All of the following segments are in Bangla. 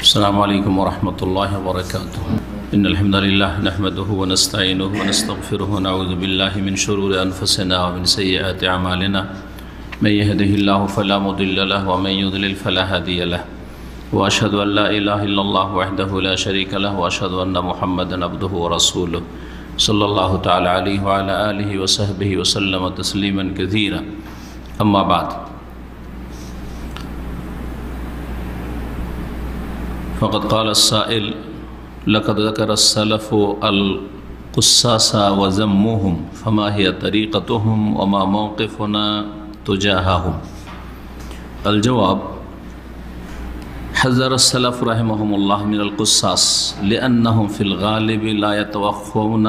السلام عليكم ورحمة الله وبركاته. إن الحمد لله نحمده ونستعينه ونستغفره ونعوذ بالله من شرور أنفسنا ومن سيئات أعمالنا. من يهده الله فلا مضل له ومن يضلل فلا هادي له. وأشهد أن لا إله إلا الله وحده لا شريك له وأشهد أن محمدا عبده ورسوله صلى الله تعالى عليه وعلى آله وصحبه وسلم تسليما كثيرا. أما بعد، فقد قال السائل: لقد ذكر السلف القصاص وذمهم فما هي طريقتهم وما موقفنا تجاههم؟ الجواب: حذر السلف رحمهم الله من القصاص لأنهم في الغالب لا يتوقفون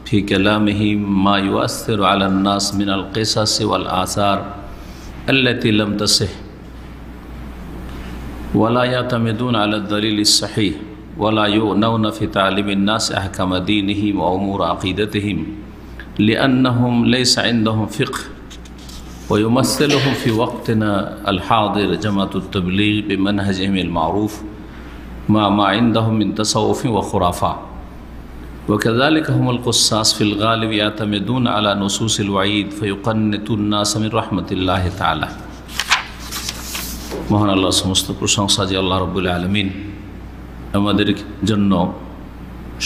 في كلامهم ما يؤثر على الناس من القصص والآثار التي لم تصح، ولا يعتمدون على الدليل الصحيح، ولا يؤنون في تعليم الناس أحكام دينهم وأمور عقيدتهم، لأنهم ليس عندهم فقه. ويمثلهم في وقتنا الحاضر جماعة التبليغ بمنهجهم المعروف مع ما عندهم من تصوف وخرافات. وكذلك هم القصاص في الغالب يعتمدون على نصوص الوعيد فيقنطون الناس من رحمة الله تعالى। মহান আল্লাহ সমস্ত প্রশংসা যে আল্লাহ রাব্বুল আলামিন আমাদের জন্য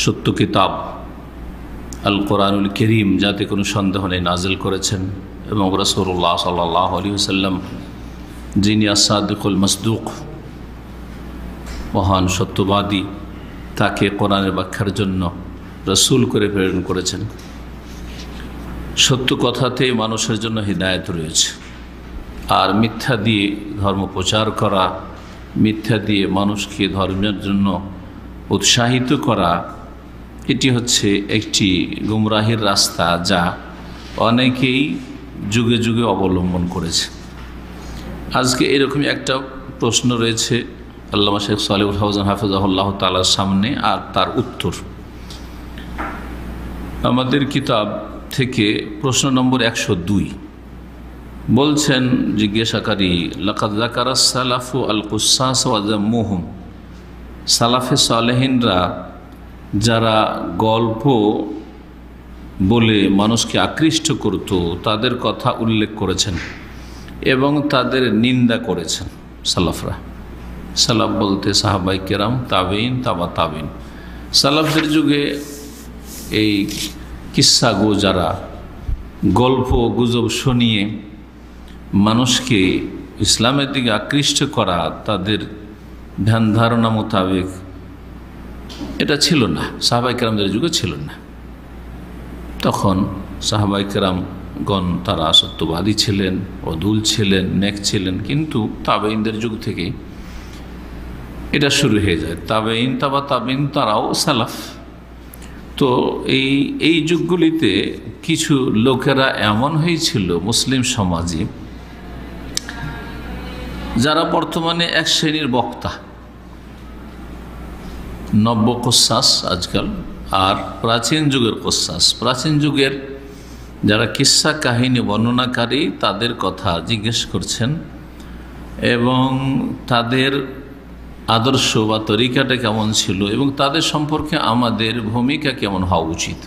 সত্য কিতাব আল কোরআনুল কারীম যাতে কোনো সন্দেহ নেই নাজিল করেছেন, এবং রাসূলুল্লাহ সাল্লাল্লাহু আলাইহি ওয়াসাল্লাম যিনি আস-সাদিকুল মাসদুক মহান সত্যবাদী, তাকে কোরআনের ব্যাখ্যার জন্য রাসূল করে প্রেরণ করেছেন। সত্য কথাতে মানুষের জন্য হিদায়াত রয়েছে, আর মিথ্যা দিয়ে ধর্ম প্রচার করা, মিথ্যা দিয়ে মানুষকে ধর্মের জন্য উৎসাহিত করা, এটি হচ্ছে একটি গুমরাহির রাস্তা যা অনেকেই যুগে যুগে অবলম্বন করেছে। আজকে এরকমই একটা প্রশ্ন রয়েছে আল্লামা শেখ সালেহুল ফাওজান হাফিজাহুল্লাহ তাআলার সামনে, আর তার উত্তর আমাদের কিতাব থেকে প্রশ্ন নম্বর 102 বলছেন জিজ্ঞাসাকারী: লাকাদ যাকারা সালাফু আল কুসাস ওয়া যাম্মুহুম। সালাফে সালেহিনরা যারা গল্প বলে মানুষকে আকৃষ্ট করত তাদের কথা উল্লেখ করেছেন এবং তাদের নিন্দা করেছেন। সালাফরা, সালাফ বলতে সাহাবাই কেরাম, তাবেইন, তাবা তাবেইন। সালাফদের যুগে এই কিস্সাগো যারা গল্প গুজব শুনিয়ে মানুষকে ইসলামের দিকে আকৃষ্ট করা, তাদের ধ্যান ধারণা মোতাবেক এটা ছিল না, সাহাবাই কেরামদের যুগে ছিল না। তখন সাহাবাই কেরামগণ তারা সত্যবাদী ছিলেন, অদুল ছিলেন, নেক ছিলেন, কিন্তু তাবেইনদের যুগ থেকে এটা শুরু হয়ে যায়। তাবেইন, তাবা তাবেইন তারাও সালাফ। তো এই যুগগুলিতে কিছু লোকেরা এমন হয়েছিল মুসলিম সমাজে যারা বর্তমানে এক শ্রেণীর বক্তা, নব্য কোসাস আজকাল, আর প্রাচীন যুগের কোসাস। প্রাচীন যুগের যারা কিস্সা কাহিনী বর্ণনাকারী তাদের কথা জিজ্ঞেস করছেন এবং তাদের আদর্শ বা তরিকাটা কেমন ছিল এবং তাদের সম্পর্কে আমাদের ভূমিকা কেমন হওয়া উচিত,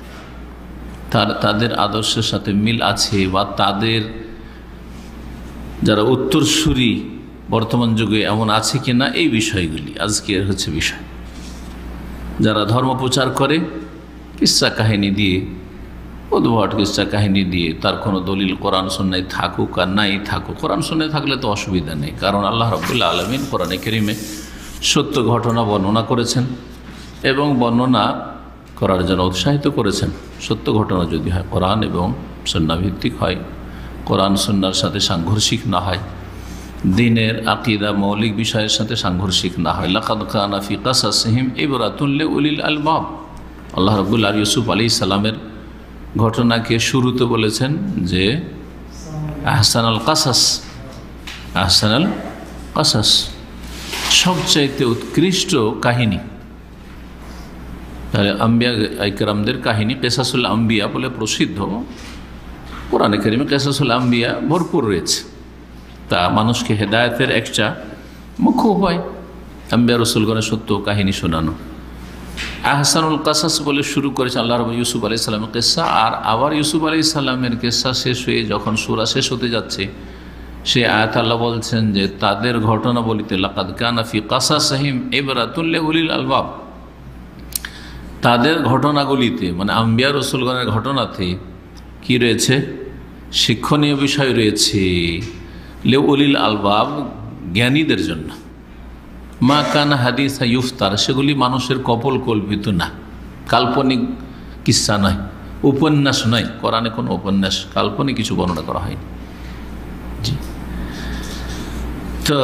তাদের আদর্শের সাথে মিল আছে বা তাদের যারা উত্তরসূরি বর্তমান যুগে এমন আছে কিনা, এই বিষয়গুলি আজকের হচ্ছে বিষয়। যারা ধর্ম প্রচার করে কিস্সা কাহিনী দিয়ে, উদ্ভট কিস্সা কাহিনী দিয়ে, তার কোনো দলিল কোরআন সুন্নায় থাকুক আর নাই থাকুক। কোরআন সুন্নায় থাকলে তো অসুবিধা নেই, কারণ আল্লাহ রাব্বুল আলামিন কোরআনে কারীমে সত্য ঘটনা বর্ণনা করেছেন এবং বর্ণনা করার জন্য উৎসাহিত করেছেন। সত্য ঘটনা যদি হয়, কোরআন এবং সুন্নাহ ভিত্তিক হয়, কোরআন সুন্নাহর সাথে সাংঘর্ষিক না হয়, দ্বীনের আকীদা মৌলিক বিষয়ের সাথে সাংঘর্ষিক না হয়। লাকাদ কানা ফি কাসাসিহিম ইবরাতুন লিউলিল আলবাব। আল্লাহ রাব্বুল আলামিন ইউসুফ আলাইহিস সালামের ঘটনাকে শুরুতে বলেছেন যে আহসানাল কাসাস, আহসানাল কাসাস, সবচাইতে উৎকৃষ্ট কাহিনী। তাহলে আম্বিয়া ইকরামদের কাহিনী কিসাসুল আম্বিয়া বলে প্রসিদ্ধ। কোরআনে কারীমে কিসাসুল আম্বিয়া ভরপুর রয়েছে। তা মানুষকে হেদায়েতের একটা মুখ্য উপায়। আম্বিয়া রসুলগণের সত্য কাহিনী শোনানো। আহসানুল কাসাস বলে শুরু করেছে আল্লাহ রাব্বুল ইউসুফ আলাইহিস সালামের কিসসা, আর আবার ইউসুফ আলাইহিস সালামের কিসসা শেষ হয়ে যখন সূরা শেষ হতে যাচ্ছে, সে আয়াত আল্লাহ বলছেন যে তাদের ঘটনা বলিতে লাকাদ কানা ফি কাসাসিহিম ইবরাতুল লিউলিল আলবাব, তাদের ঘটনাগুলিতে মানে আম্বিয়া রসুলগণের ঘটনাতে কি রয়েছে, শিক্ষণীয় বিষয় রয়েছে লিউলিল আলবাব, জ্ঞানীদের জন্য। মা কানা হাদিসা ইফতার, সেগুলি মানুষের কপল কল্পিত না, কাল্পনিক কিস্সা নয়, উপন্যাস নয়। কোরআনে কোনো উপন্যাস কাল্পনিক কিছু বর্ণনা করা হয়নি। জি, তো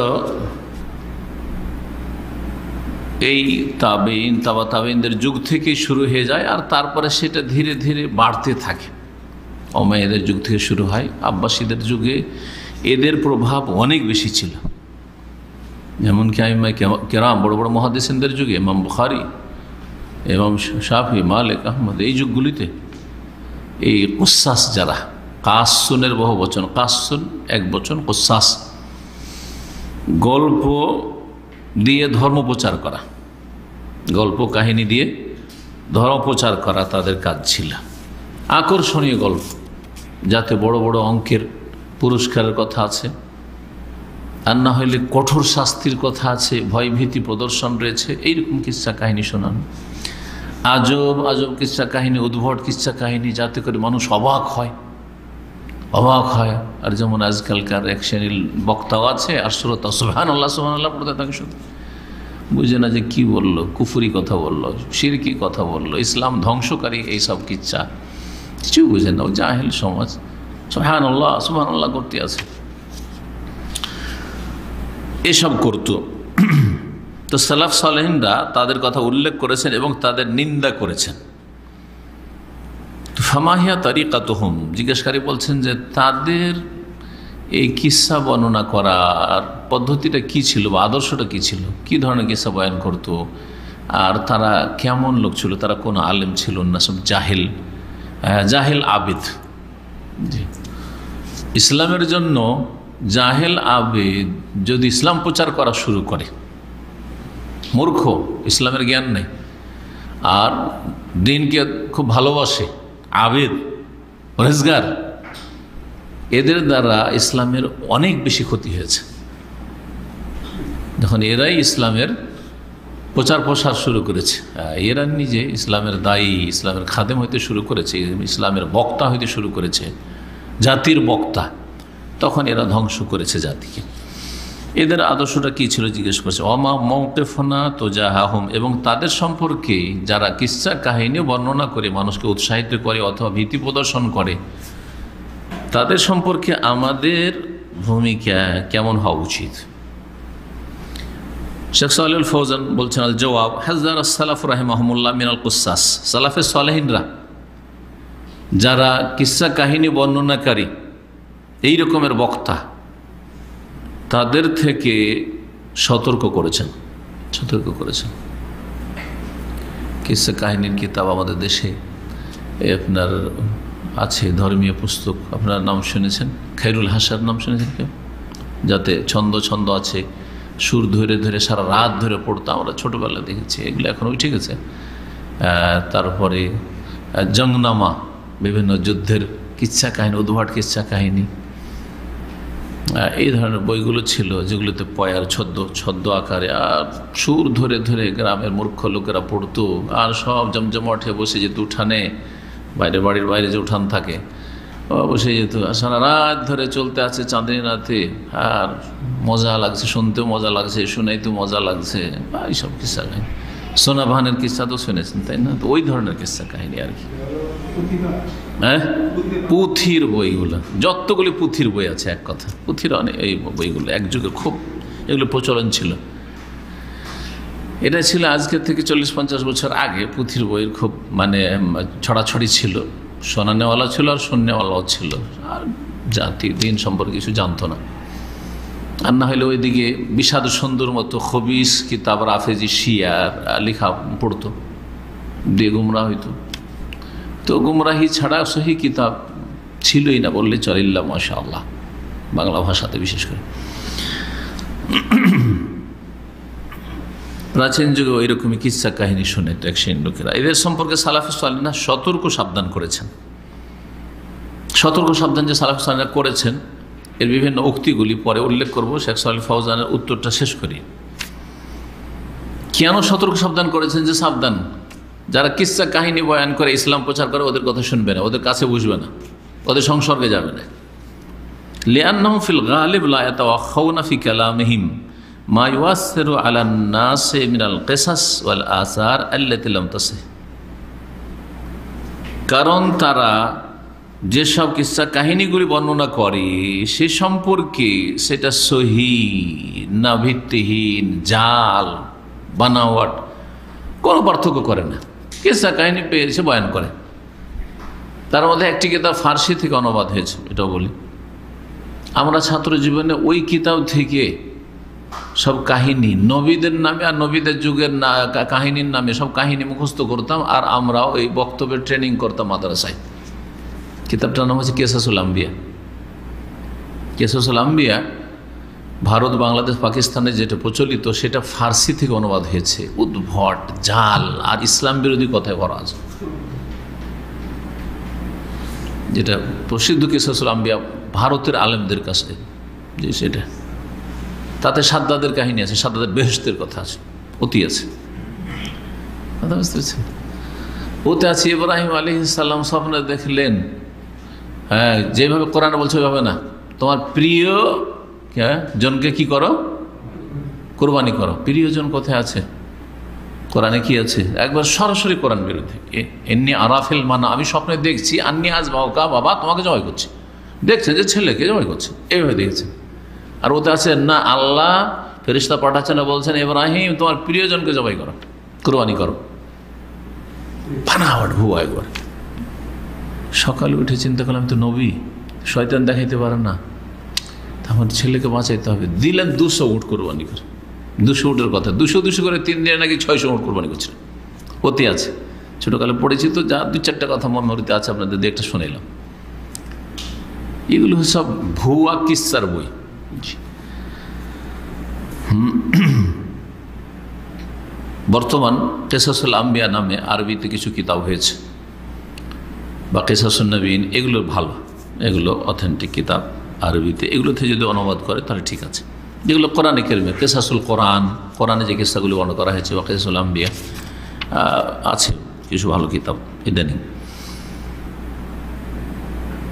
এই তাবেইন তাবেইনদের যুগ থেকে শুরু হয়ে যায়, আর তারপরে সেটা ধীরে ধীরে বাড়তে থাকে। উমাইয়াদের যুগ থেকে শুরু হয়, আব্বাসীদের যুগে এদের প্রভাব অনেক বেশি ছিল। যেমনকি আইম্মায়ে কেরাম, বড় বড় মুহাদ্দিসিনদের যুগে, ইমাম বুখারী, ইমাম শাফি, মালিক, আহমদ, এই যুগগুলিতে এই কুসাস যারা, কাসুনের বহু বচন, কাসুন এক বচন, কুসাস গল্প দিয়ে ধর্ম প্রচার করা, গল্প কাহিনী দিয়ে ধর্ম প্রচার করা তাদের কাজ ছিল। আকর্ষণীয় গল্প, যাতে বড় বড় অঙ্কের পুরস্কারের কথা আছে, আর না হইলে কঠোর শাস্তির কথা আছে, ভয়ভীতি প্রদর্শন রয়েছে, এইরকম কিচ্ছা কাহিনী শোনানো। আজব আজব কিচ্ছা কাহিনী, উদ্ভট কিচ্ছা কাহিনী, যাতে করে মানুষ অবাক হয়। আর যেমন আজকালকার এক শ্রেণীর বক্তাও আছে, আর শ্রোতা সুবহানাল্লাহ সুবহানাল্লাহ পড়তে থাকে, শুধু বুঝে না যে কি বললো, কুফরি কথা বললো, শিরকি কথা বললো, ইসলাম ধ্বংসকারী এইসব কিচ্ছা, কিছু বুঝে না। ও জাহেল সমাজ সুবহানাল্লাহ সুবহানাল্লাহ করতে আছে, এসব করত। তো সালাফ সালেহিনরা তাদের কথা উল্লেখ করেছেন এবং তাদের নিন্দা করেছেন। ফামাহিয়া তারিকাতুহুম, জিজ্ঞাসকারী বলছেন যে তাদের এই কিস্সা বর্ণনা করার পদ্ধতিটা কি ছিল বা আদর্শটা কি ছিল, কি ধরনের কিস্সা বয়ান করত, আর তারা কেমন লোক ছিল, তারা কোনো আলেম ছিল না, সব জাহেল আবিদ। জি, ইসলামের জন্য জাহেল আবেদ যদি ইসলাম প্রচার করা শুরু করে, মূর্খ, ইসলামের জ্ঞান নেই, আর দিনকে খুব ভালোবাসে, আবেদ, পরেজগার, এদের দ্বারা ইসলামের অনেক বেশি ক্ষতি হয়েছে। যখন এরাই ইসলামের প্রচার প্রসার শুরু করেছে, এরা নিজে ইসলামের দায়ী, ইসলামের খাদেম হইতে শুরু করেছে, ইসলামের বক্তা হইতে শুরু করেছে, জাতির বক্তা, তখন এরা ধ্বংস করেছে জাতিকে। এদের আদর্শটা কি ছিল জিজ্ঞেস করছে। অমা মৌকেফনা তোজাহাহুম, এবং তাদের সম্পর্কে যারা কিস্সা কাহিনী বর্ণনা করে মানুষকে উৎসাহিত করে অথবা ভীতি প্রদর্শন করে, তাদের সম্পর্কে আমাদের ভূমিকা কেমন হওয়া উচিত। শেখ সালেহুল ফৌজান বলছেন, আল জবাব হাযযার সালাফ রাহিমাহুমুল্লাহ মিনাল কুসাস, সালাফে সালেহিনরা যারা কিস্সা কাহিনী বর্ণনাকারী, এই রকমের বক্তা, তাদের থেকে সতর্ক করেছেন। কিসসা কাহিনীর কিতাব আমাদের দেশে আপনার আছে, ধর্মীয় পুস্তক, আপনার নাম শুনেছেন, খায়রুল হাসার নাম শুনেছেন কেউ? যাতে ছন্দ আছে, সুর ধরে ধরে সারা রাত ধরে পড়তাম আমরা, ছোটোবেলা দেখেছি, এগুলো এখন উঠে গেছে। তারপরে জংনামা, বিভিন্ন যুদ্ধের কিচ্ছা কাহিনী, উদ্ভট কিচ্ছা কাহিনী, এই ধরনের বইগুলো ছিল, যেগুলোতে পয়ার ছদ্ম আকারে আর সুর ধরে ধরে গ্রামের মূর্খ লোকেরা পড়তো। আর সব জমজমাটে বসে যেত, উঠানে, বাড়ির বাইরে যে উঠান থাকে, বসে যেত, সারা রাত ধরে চলতে আছে চাঁদনি রাতে, আর মজা লাগছে, শুনতেও মজা লাগছে, শুনাইতেও মজা লাগছে। এইসব কিস্সা কাহিনী, সোনা ভানের কিস্সা তো শুনেছেন, তাই না? তো ওই ধরনের কিস্সা কাহিনী আর কি। হ্যাঁ, পুঁথির বইগুলো, যতগুলি পুঁথির বই আছে, এক কথা পুঁথির অনেক, এই বইগুলো এক যুগে খুব এগুলো প্রচলন ছিল। এটা ছিল আজকে থেকে 40-50 বছর আগে, পুঁথির বইয়ের খুব মানে ছড়াছড়ি ছিল, শোনানেওয়ালা ছিল আর শুননেওয়ালাও ছিল, আর জাতি দিন সম্পর্কে কিছু জানতো না। আর না হলে ওইদিকে বিষাদ সুন্দর মতো খবিস কিতাব রাফেজি শিয়ার লেখা পড়তো, দিয়ে গুমরা হইতো। তো গুমরাহি ছাড়া সহি কিতাব ছিলই না বললে চলিল্লা, মাশাআল্লাহ, বাংলা ভাষাতে বিশেষ করে। প্রাচীন যুগে ওই রকমই কিচ্ছা কাহিনী শুনে ট্যাক্সিন লোকেরা। এদের সম্পর্কে সালাফে সালেহীনরা সতর্ক সাবধান করেছেন। সতর্ক সাবধান যে সালাফে সালেহীনরা করেছেন এর বিভিন্ন উক্তিগুলি পরে উল্লেখ করব। শেখ সালেহ ফাউজানের উত্তরটা শেষ করি। কেন সতর্ক সাবধান করেছেন? যে সাবধান, যারা কিচ্ছা কাহিনী বয়ান করে ইসলাম প্রচার করে ওদের কথা শুনবে না, ওদের কাছে বুঝবে না, ওদের সংসর্গে যাবে না। লিআন্নাহুম ফিল গালিব লা ইয়াতাওয়াখাউনা ফি কালামিহিম মা ইউআসসিরু আলান নাসি মিনাল কিসাস ওয়াল আসার আল্লাতী লাম তাসিহ। কারণ তারা যেসব কিচ্ছা কাহিনীগুলি বর্ণনা করে সে সম্পর্কে সেটা সহি না ভিত্তিহীন, জাল, বানাওয়াট, কোনো পার্থক্য করে না। কিচ্ছা কাহিনী পেয়েছে বয়ান করে। তার মধ্যে একটি কিতাব ফার্সি থেকে অনুবাদ হয়েছে, এটাও বলি। আমরা ছাত্র জীবনে ওই কিতাব থেকে সব কাহিনী নবীদের নামে আর নবীদের যুগের কাহিনীর নামে সব কাহিনী মুখস্থ করতাম, আর আমরাও এই বক্তব্যের ট্রেনিং করতাম মাদ্রাসায়। কিতাবটার নাম হচ্ছে কেসাসুল আম্বিয়া। কেসাসুল আম্বিয়া ভারত, বাংলাদেশ, পাকিস্তানে যেটা প্রচলিত সেটা ফার্সি থেকে অনুবাদ হয়েছে। উদ্ভট, জাল আর ইসলাম বিরোধী কথায় ভরা আছে। যেটা প্রসিদ্ধ কেসাসুল আম্বিয়া ভারতের আলেমদের কাছে, যে সেটা তাতে সাদ্দাদের কাহিনী আছে, সাদ্দাদের বেহেশতের কথা আছে, অতি আছে। কথা বুঝতে পেরেছেন? ওতে আছে ইব্রাহিম আলাইহিস সালাম স্বপ্নে দেখলেন, হ্যাঁ, যেভাবে কোরআন বলছে ওইভাবে না, তোমার প্রিয় জনকে কি করো? কোরবানি করো। প্রিয়জন কোথায় আছে? কোরআনে কি আছে? একবার সরাসরি কোরআন বিরোধী। এমনি আরাফেল মানা, আমি স্বপ্নে দেখছি আন্নি আজ বাবা, বাবা তোমাকে জবাই করছে। দেখছে যে ছেলেকে জবাই করছে, এইভাবে দেখেছে। আর ওতে আছে না, আল্লাহ ফেরেশতা পাঠাচ্ছেন, বলছেন ইব্রাহিম তোমার প্রিয়জনকে জবাই করো, কোরবানি করো। বানাওয়াট, ভুয়া একবার। সকালে উঠে চিন্তা করলাম, তো নবী, শয়তান দেখাইতে পারে না, আমার ছেলেকে বাঁচাইতে হবে। দিলেন 200 উট কোরবানি করে। 200 উটের কথা, 200 করে 3 দিনে নাকি 600 উট কোরবানি করছিল। অতি আছে, ছোটকালে পড়েছি তো, যা 2-4টা কথা মেমোরিতে আছে, আপনাদের দিয়ে একটা শুনাইলাম। এগুলো সব ভুয়া কিচ্ছার বই। বর্তমান কেসাসুল আম্বিয়া নামে আরবিতে কিছু কিতাব হয়েছে, বা কেসাসুন নবীন, এগুলো ভালো, এগুলো অথেন্টিক কিতাব আরবিতে। এগুলোতে যদি অনুবাদ করে তাহলে ঠিক আছে। যেগুলো কোরআনে কারিমে, কেসাসুল কোরআন, কোরআনে যে কিস্সাগুলি বর্ণনা করা হয়েছে, বা কেসাসুল আম্বিয়া আছে কিছু ভালো কিতাব ইদানিং।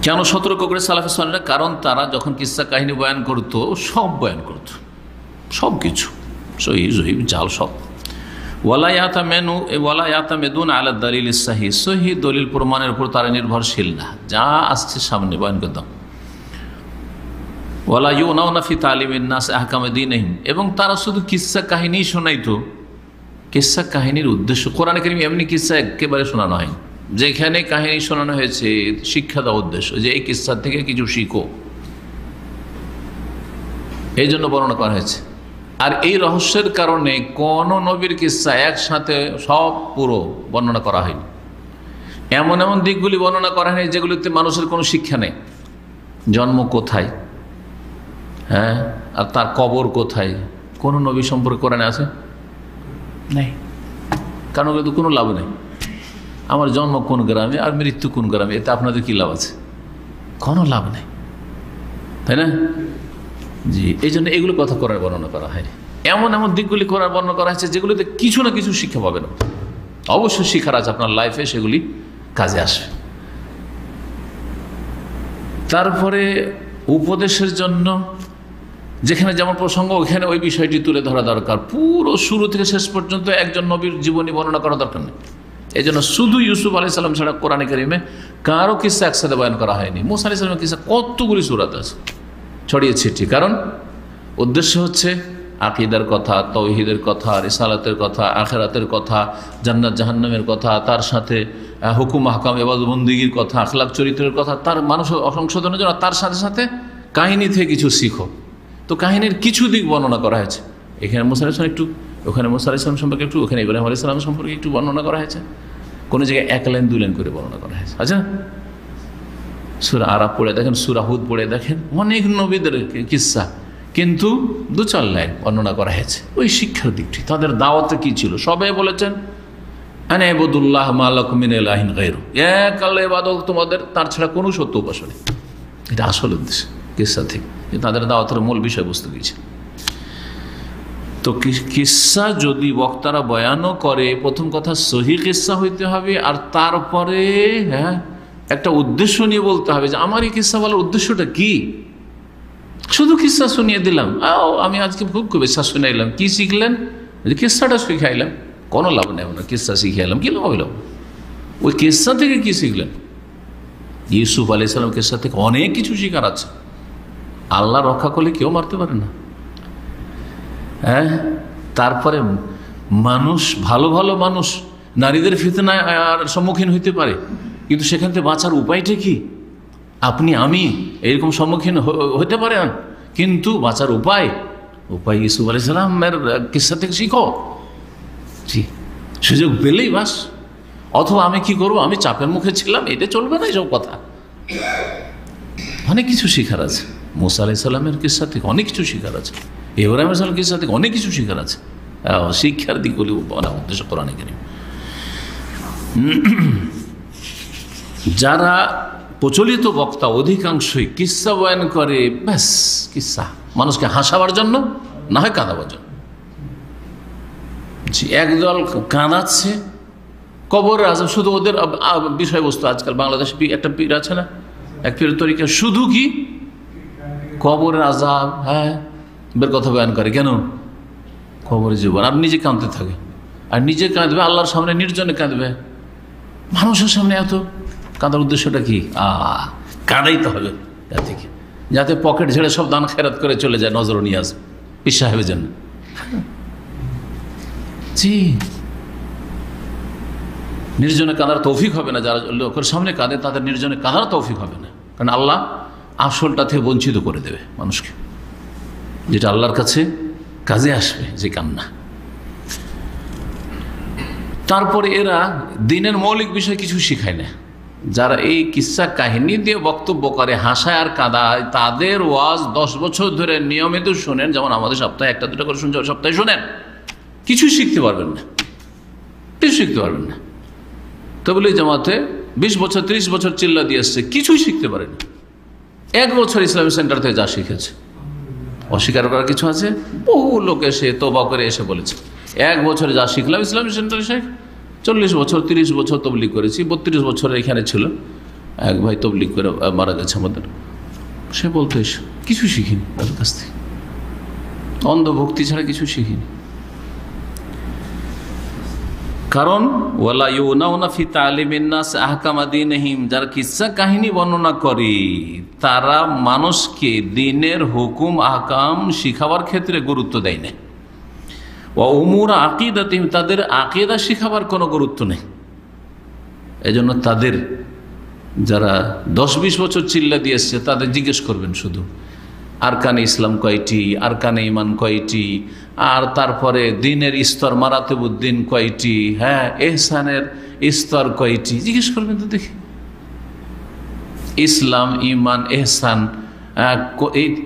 কেন সতর্ক করে সালাফে সালেহীনরা? কারণ তারা যখন কিস্সা কাহিনী বয়ান করত, সব বয়ান করত, সব কিছু সহি জহিব জাল সব। ওয়ালা ইয়াতামেদুন আলা দালিল সাহি, সহি দলিল প্রমাণের উপর তারা নির্ভরশীল না, যা আসছে সামনে বয়ান করতাম। ওয়ালা ইউনাউনা ফি তালিমিন নাস আহকামে দীনিহিম, এবং তারা শুধু কিস্সা কাহিনী শোনাইতো। কিস্সা কাহিনীর উদ্দেশ্য, কোরআনে কারিমে এমনি কিস্সা একেবারে শোনানো হয়, যেখানে কাহিনী শোনানো হয়েছে শিক্ষা দেওয়ার উদ্দেশ্য, যে এই কিস্সা থেকে কিছু শিখো, এই জন্য বর্ণনা করা হয়েছে। আর এই রহস্যের কারণে কোন নবীর কিস্সা একসাথে সব পুরো বর্ণনা করা হয়নি। এমন এমন দিকগুলি বর্ণনা করা হয়নি যেগুলিতে মানুষের কোনো শিক্ষা নেই। জন্ম কোথায়, হ্যাঁ, আর তার কবর কোথায়, কোন নবী সম্পর্কে কোরআনে আছে? নেই। কারণ ওগুলো তো কোনো লাভ নেই। আমার জন্ম কোন গ্রামে আর মৃত্যু কোন গ্রামে, এতে আপনাদের কি লাভ আছে? কোনো লাভ নেই, তাই না? জি, এই জন্য এগুলো কথা করার বর্ণনা করা হয়নি। এমন এমন দিকগুলি করার বর্ণনা করা হয়েছে যেগুলিতে কিছু না কিছু শিক্ষা পাবেন। অবশ্যই শিক্ষার আছে আপনার লাইফে, সেগুলি কাজে আসবে। তারপরে উপদেশের জন্য যেখানে যেমন প্রসঙ্গ, ওখানে ওই বিষয়টি তুলে ধরা দরকার। পুরো শুরু থেকে শেষ পর্যন্ত একজন নবীর জীবনী বর্ণনা করা দরকার নেই। এই জন্য শুধু ইউসুফ আলাইহিস সালাম ছাড়া কোরআনে কারিমে কারো কিস্সা একসাথে বয়ান করা হয়নি। মুসা আলাইহিস সালামের কিস্সা কতগুলি সূরাত আছে ছড়িয়ে ছিটিয়ে। কারণ উদ্দেশ্য হচ্ছে আকীদার কথা, তাওহীদের কথা, রিসালাতের কথা, আখিরাতের কথা, জান্নাত জাহান্নামের কথা, তার সাথে হুকুম আহকাম ইবাদত বন্দেগীর কথা, আখলাক চরিত্রের কথা, তার মানুষ সংশোধনের জন্য, তার সাথে সাথে কাহিনী থেকে কিছু শিখো। তো কাহিনীর কিছু দিক বর্ণনা করা হয়েছে। এখানে মুসা আলাইহিস সালাম একটু, ওখানে মুসা আলাইহিস সালাম সম্পর্কে একটু, ওখানে ইব্রাহিম আলাইহিস সালাম সম্পর্কে একটু বর্ণনা করা হয়েছে। কোনো জায়গায় 1 লাইন 2 লাইন করে বর্ণনা করা হয়েছে। আচ্ছা, সূরা আরাফ পড়ে দেখেন, সূরা হুদ পড়ে দেখেন, অনেক নবীদের কিস্সা কিন্তু 2-4 লাইন বর্ণনা করা হয়েছে ওই শিক্ষার দিকটি। তাদের দাওয়াতে কি ছিল? সবাই বলেছেন আনা ইবুদুল্লাহ মা লাকুম মিন ইলাহিন গায়রু, এক আল্লাহ ইবাদত, তোমাদের তার ছাড়া কোনো সত্য উপাস্য নেই। এটা আসল উদ্দেশ্য কিসসা থেকে, তাদের দাওয়াতের মূল বিষয়বস্তু কি ছিল। তো কিসসা যদি বক্তারা বয়ানও করে, প্রথম কথা সহি কিসসা হইতে হবে, আর তারপরে একটা উদ্দেশ্য নিয়ে বলতে হবে যে আমার এই কিসসা বলার উদ্দেশ্যটা কি। শুধু কিসসা শুনিয়ে দিলাম, আমি আজকে খুব কিসসা শুনাইলাম, কি শিখলেন? কিসসাটা শিখাইলাম, কোনো লাভ নেই। না কিসসা শিখাইলাম, কি লাভ হইল? ওই কিসসা থেকে কি শিখলেন? ইউসুফ আলাইহিস সালাম কিসসা থেকে অনেক কিছু শিখার আছে। আল্লাহ রক্ষা করলে কেউ মারতে পারে না। তারপরে মানুষ, ভালো ভালো মানুষ নারীদের ফিতনায় সম্মুখীন হইতে পারে, কিন্তু সেখান থেকে বাঁচার উপায়টা কি? আপনি আমি এরকম সম্মুখীন হতে পারেন, কিন্তু বাঁচার উপায় ইউসুফ আলাইহিস সালামের কিসসা থেকে শিখো। জি, সুযোগ পেলেই বাস। অথবা আমি কি করবো, আমি চাপের মুখে ছিলাম, এটা চলবে না, এইসব কথা। অনেক কিছু শিখার আছে। মুসা আলাইহিস সালামের কিসসা থেকে অনেক কিছু শিখার আছে। ইব্রাহিম আলাইহিস সালামের কিসসা থেকে অনেক কিছু শিখার আছে। শিক্ষার দিকগুলি বলা উদ্দেশ্য কোরআনে কারীম। যারা প্রচলিত বক্তা অধিকাংশই কিসসা বয়ান করে, ব্যাস কিসসা, মানুষকে হাসাবার জন্য, না হয় কাঁদাবার জন্য। একদল কাঁদাচ্ছে কবরের আযাব, শুধু ওদের বিষয়বস্তু। আজকাল বাংলাদেশে একটা পীর আছে না, এক পীরের তরিকা, শুধু কি কবরের আযাব, বের কথা বয়ান করে। কেন? কবরের জীবন। আর নিজে কাঁদতে থাকে, আর নিজে কাঁদবে, আল্লাহর সামনে নির্জনে কাঁদবে। মানুষের সামনে এত কাঁদার উদ্দেশ্যটা কি? কাঁদাইতে হবে যাতে পকেট ঝেড়ে সব দান খেরাত করে চলে যায়, নজর নিয়ে আসবে পীর সাহেবের জন্য। জি, নির্জনে কাঁদার তৌফিক হবে না। যারা লোকের সামনে কাঁদে তাদের নির্জনে কাঁদার তৌফিক হবে না, কারণ আল্লাহ আসলটা থেকে বঞ্চিত করে দেবে মানুষকে, যেটা আল্লাহর কাছে কাজে আসবে, যে কান্না। তারপরে এরা দিনের মৌলিক বিষয় কিছু শিখায় না। যারা এই কিসসা কাহিনী দিয়ে বক্তব্য করে, হাসায় আর কাঁদায়, তাদের ওয়াজ 10 বছর ধরে নিয়মিত শোনেন, যেমন আমাদের সপ্তাহে 1-2টা করে শুনছে, সপ্তাহে শোনেন, কিছু শিখতে পারবেন না, কিছু শিখতে পারবেন না। তাবলীগ জামাতে 20 বছর 30 বছর চিল্লা দিয়ে এসছে, কিছুই শিখতে পারেন। 1 বছর ইসলামী সেন্টার থেকে যা শিখেছে, অস্বীকার করার কিছু আছে? বহু লোক এসে তওবা করে এসে বলেছে 1 বছরে যা শিখলাম ইসলামী সেন্টারে, শেখ 40 বছর 30 বছর তবলীগ করেছি, 32 বছর এখানে ছিল। এক ভাই তবলীগ করে মারা গেছে আমাদের, সে বলতো এসে কিছু শিখিনি তাদের কাছ থেকে, অন্ধভক্তি ছাড়া কিছু শিখিনি। কারণ ওয়ালা ইউনাউনা ফি তালিমিন নাস আহকামা দীনহিম, যারা কিসসা কাহিনী বর্ণনা করে তারা মানুষকে দিনের হুকুম আহকাম শিখাবার ক্ষেত্রে গুরুত্ব দেয় না। ওয়া উমুর আকিদাতিহিম, তাদের আকিদা শিখাবার কোনো গুরুত্ব নেই। এজন্য তাদের যারা 10-20 বছর চিল্লা দিয়ে এসছে তাদের জিজ্ঞেস করবেন শুধু আরকানে ইসলাম কয়টি, আরকানে ইমান কয়টি, আর তারপরে দিনের স্তর মারাতেবুদ্দিন কয়টি, এহসানের স্তর কয়টি, জিজ্ঞেস করবেন তো দেখি। ইসলাম, ইমান, এহসান,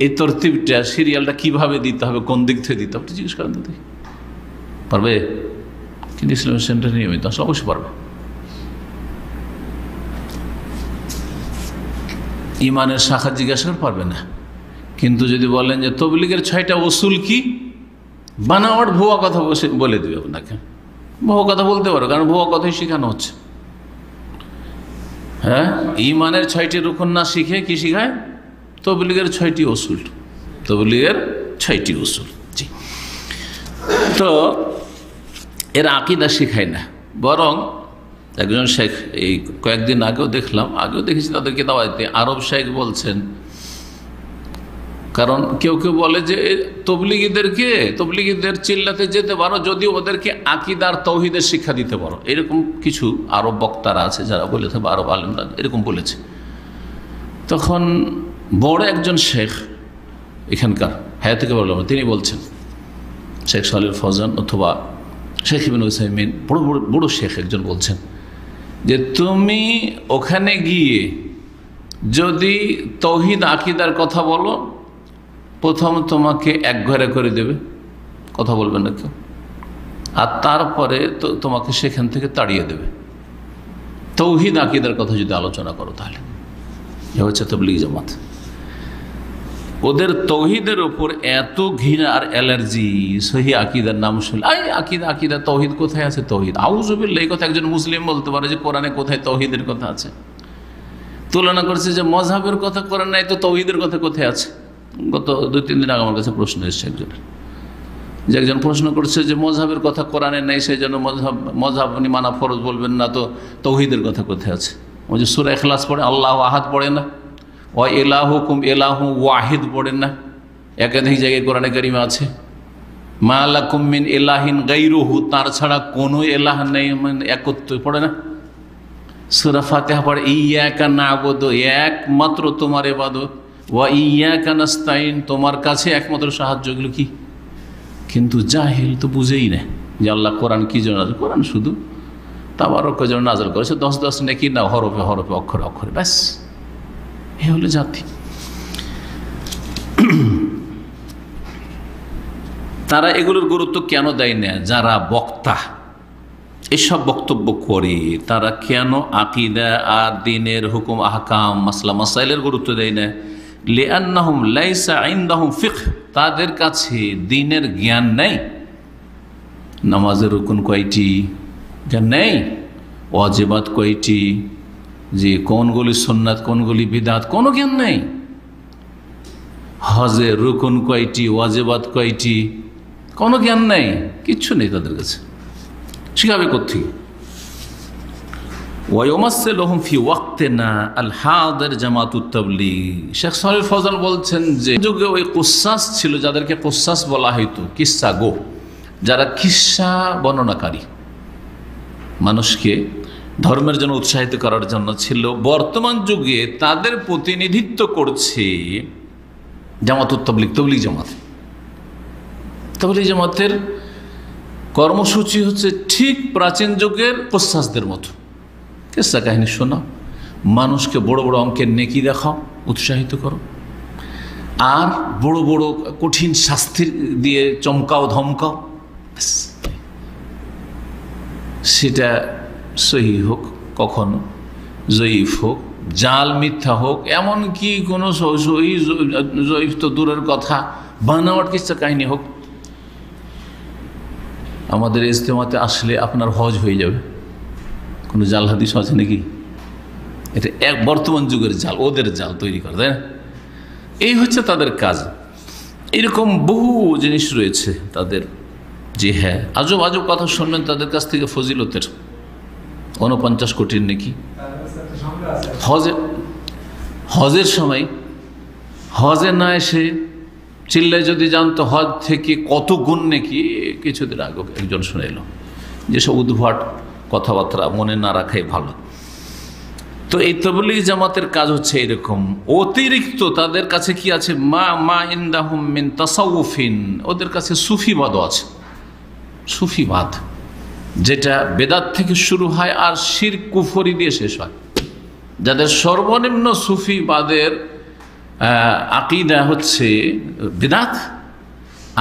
এই তরতিবটা, সিরিয়ালটা কিভাবে দিতে হবে, কোন দিক থেকে দিতে হবে, জিজ্ঞেস করেন তো দেখি। পারবে? কিন্তু ইসলাম সেন্টার নিয়মিত আসলে অবশ্যই পারবে। ইমানের শাখা জিজ্ঞাসা পারবে না, কিন্তু যদি বলেন যে তবলীগের 6টা উসুল কি, বানাওয়াট ভুয়া কথা বলে দেবে আপনাকে। ভুয়া কথা বলতে পারো, কারণ ভুয়া কথাই শেখানো হচ্ছে। ইমানের 6টি রুকন না শিখে কি শিখায়? তবলীগের 6টি উসুল, তবলীগের 6টি উসুল। জি, তো এর আকীদা শিখায় না, বরং একজন শেখ, এই কয়েকদিন আগেও দেখলাম, আগেও দেখেছি তাদেরকে দাওয়াতে, আরব শেখ বলছেন, কারণ কেউ কেউ বলে যে তবলিগীদের চিল্লাতে যেতে পারো যদি ওদেরকে আকীদার তৌহিদের শিক্ষা দিতে পারো। এরকম কিছু আরব বক্তারা আছে যারা বলে থাকে, আরব আলেমরা এরকম বলেছে। তখন বড় একজন শেখ এখানকার হায়াতে বললাম, তিনি বলছেন, শেখ সালেহ ফৌজান অথবা শেখ ইবনে উসাইমিন, বড় শেখ একজন, বলছেন যে তুমি ওখানে গিয়ে যদি তৌহিদ আকীদার কথা বলো, প্রথম তোমাকে এক ঘরে করে দেবে, কথা বলবে না কেউ, আর তারপরে তো তোমাকে সেখান থেকে তাড়িয়ে দেবে। তৌহিদ আকীদার কথা যদি আলোচনা করো তাহলে এ হচ্ছে তাবলীগ জামাত। ওদের তৌহিদের ওপর এত ঘৃণা আর অ্যালার্জি, সহি আকীদার নাম শুনলে আই আকীদা আকীদা, তৌহিদ কোথায় আছে? তৌহিদ আউযুবিল্লাহ, এই কথা একজন মুসলিম বলতে পারে যে কোরআনে কোথায় তৌহিদের কথা আছে? তুলনা করছে যে মযহাবের কথা কোরআন নাই, তো তৌহিদের কথা কোথায় আছে? গত 2-3 দিন আগে আমার কাছে প্রশ্ন এসেছে একজন প্রশ্ন করছে যে মযহাবের কথা কোরআনে নেই, সেই জন্য মযহাব আপনি মানা ফরজ বলবেন না, তো তৌহিদের কথা কোথায় আছে? ওই যে সূরা ইখলাস পড়ে আল্লাহু আহাদ পড়ে না, ওয়া ইলাহুকুম ইলাহু ওয়াহিদ পড়েন না, একাধিক জায়গায় কোরআনে কারিমে আছে। মা লাকুম মিন ইলাহিন গায়রুহু, তার ছাড়া কোনো ইলাহ নেই, মানে একত্ব পড়ে না। সূরা ফাতিহা পড়ে ইয়্যাকা না'বুদু, একমাত্র তোমার ইবাদত, ওয়া ইয়্যাকা নাস্তাইন, তোমার কাছে একমাত্র সাহায্য। এগুলো কি? কিন্তু জাহিল তো বুঝেই না যে আল্লাহ কোরআন কি জন্য, কোরআন শুধু তাবারকের জন্য নাযিল করেছে, 10 নেকি না, হরফে হরফে অক্ষরে অক্ষরে, ব্যাস। এ হলো জাতি। তারা এগুলোর গুরুত্ব কেন দেয় না? যারা বক্তা এসব বক্তব্য করে তারা কেন আকীদা আর দ্বীনের হুকুম আহকাম মাসলা মাসাইলের গুরুত্ব দেয় না? লিআন্নাহুম লাইসা ইনদাহুম ফিকহ, তাদের কাছে দ্বীনের জ্ঞান নেই। নামাজের রুকুন কয়টি জ্ঞান নেই, ওয়াজিবাত কয়টি, যে কোনগুলি সুন্নাত কোনগুলি বিদআত, কোনো জ্ঞান নেই। হজের রুকুন কয়টি, ওয়াজিবাত কয়টি, কোনো জ্ঞান নেই, কিচ্ছু নেই তাদের কাছে। শিখাবে কোত্থেকে? ওয়ায়ুমাসসিলুহুম ফি ওয়াক্তিনা আল হাদির জামাতুত তাবলীগ। শেখ সালেহ ফজল বলছেন যে যুগে ওই কুসাস ছিল, যাদেরকে কুসাস বলা হইতো, কিসসা গো, যারা কিসসা বর্ণনাকারী, মানুষকে ধর্মের জন্য উৎসাহিত করার জন্য ছিল। বর্তমান যুগে তাদের প্রতিনিধিত্ব করছে জামাতুত তাবলীগ, তাবলীগ জামাত। তাবলীগ জামাতের কর্মসূচি হচ্ছে ঠিক প্রাচীন যুগের কুসাসদের মতো। কিসসা কাহিনী শোনাও, মানুষকে বড় বড় অঙ্কের নেকি দেখাও, উৎসাহিত করো, আর বড় বড় কঠিন শাস্তি দিয়ে চমকাও ধমকাও। সেটা সহি হোক, কখনো জয়ীফ হোক, জাল মিথ্যা হোক, এমনকি কোনো জয়ীফ তো দূরের কথা, বানাওয়াট কিসসা কাহিনী হোক। আমাদের ইজতেমাতে আসলে আপনার হজ হয়ে যাবে। কোনো জাল হাদিস আছে নাকি? এটা এক বর্তমান যুগের জাল, ওদের জাল তৈরি করে, তাই না? এই হচ্ছে তাদের কাজ। এরকম বহু জিনিস রয়েছে তাদের, যে হ্যাঁ আজব আজব কথা শুনবেন তাদের কাছ থেকে, ফজিলতের 49 কোটির নাকি হজের সময় হজে না এসে চিল্লায় যদি জানতো হজ থেকে কত গুণ নাকি, কিছুদিন আগে একজন শুনে এলো। যেসব উদ্ভট কথাবার্তা মনে না রাখাই ভালো। তো এই তাবলীগ জামাতের কাজ হচ্ছে এরকম। অতিরিক্ত তাদের কাছে কি আছে? মা ইনদাহুম মিন তাসাউফিন, ওদের কাছে সুফিবাদও আছে। সুফিবাদ যেটা বেদাত থেকে শুরু হয় আর শিরক কুফরি দিয়ে শেষ হয়। যাদের সর্বনিম্ন সুফিবাদের আকীদা হচ্ছে বিদআত,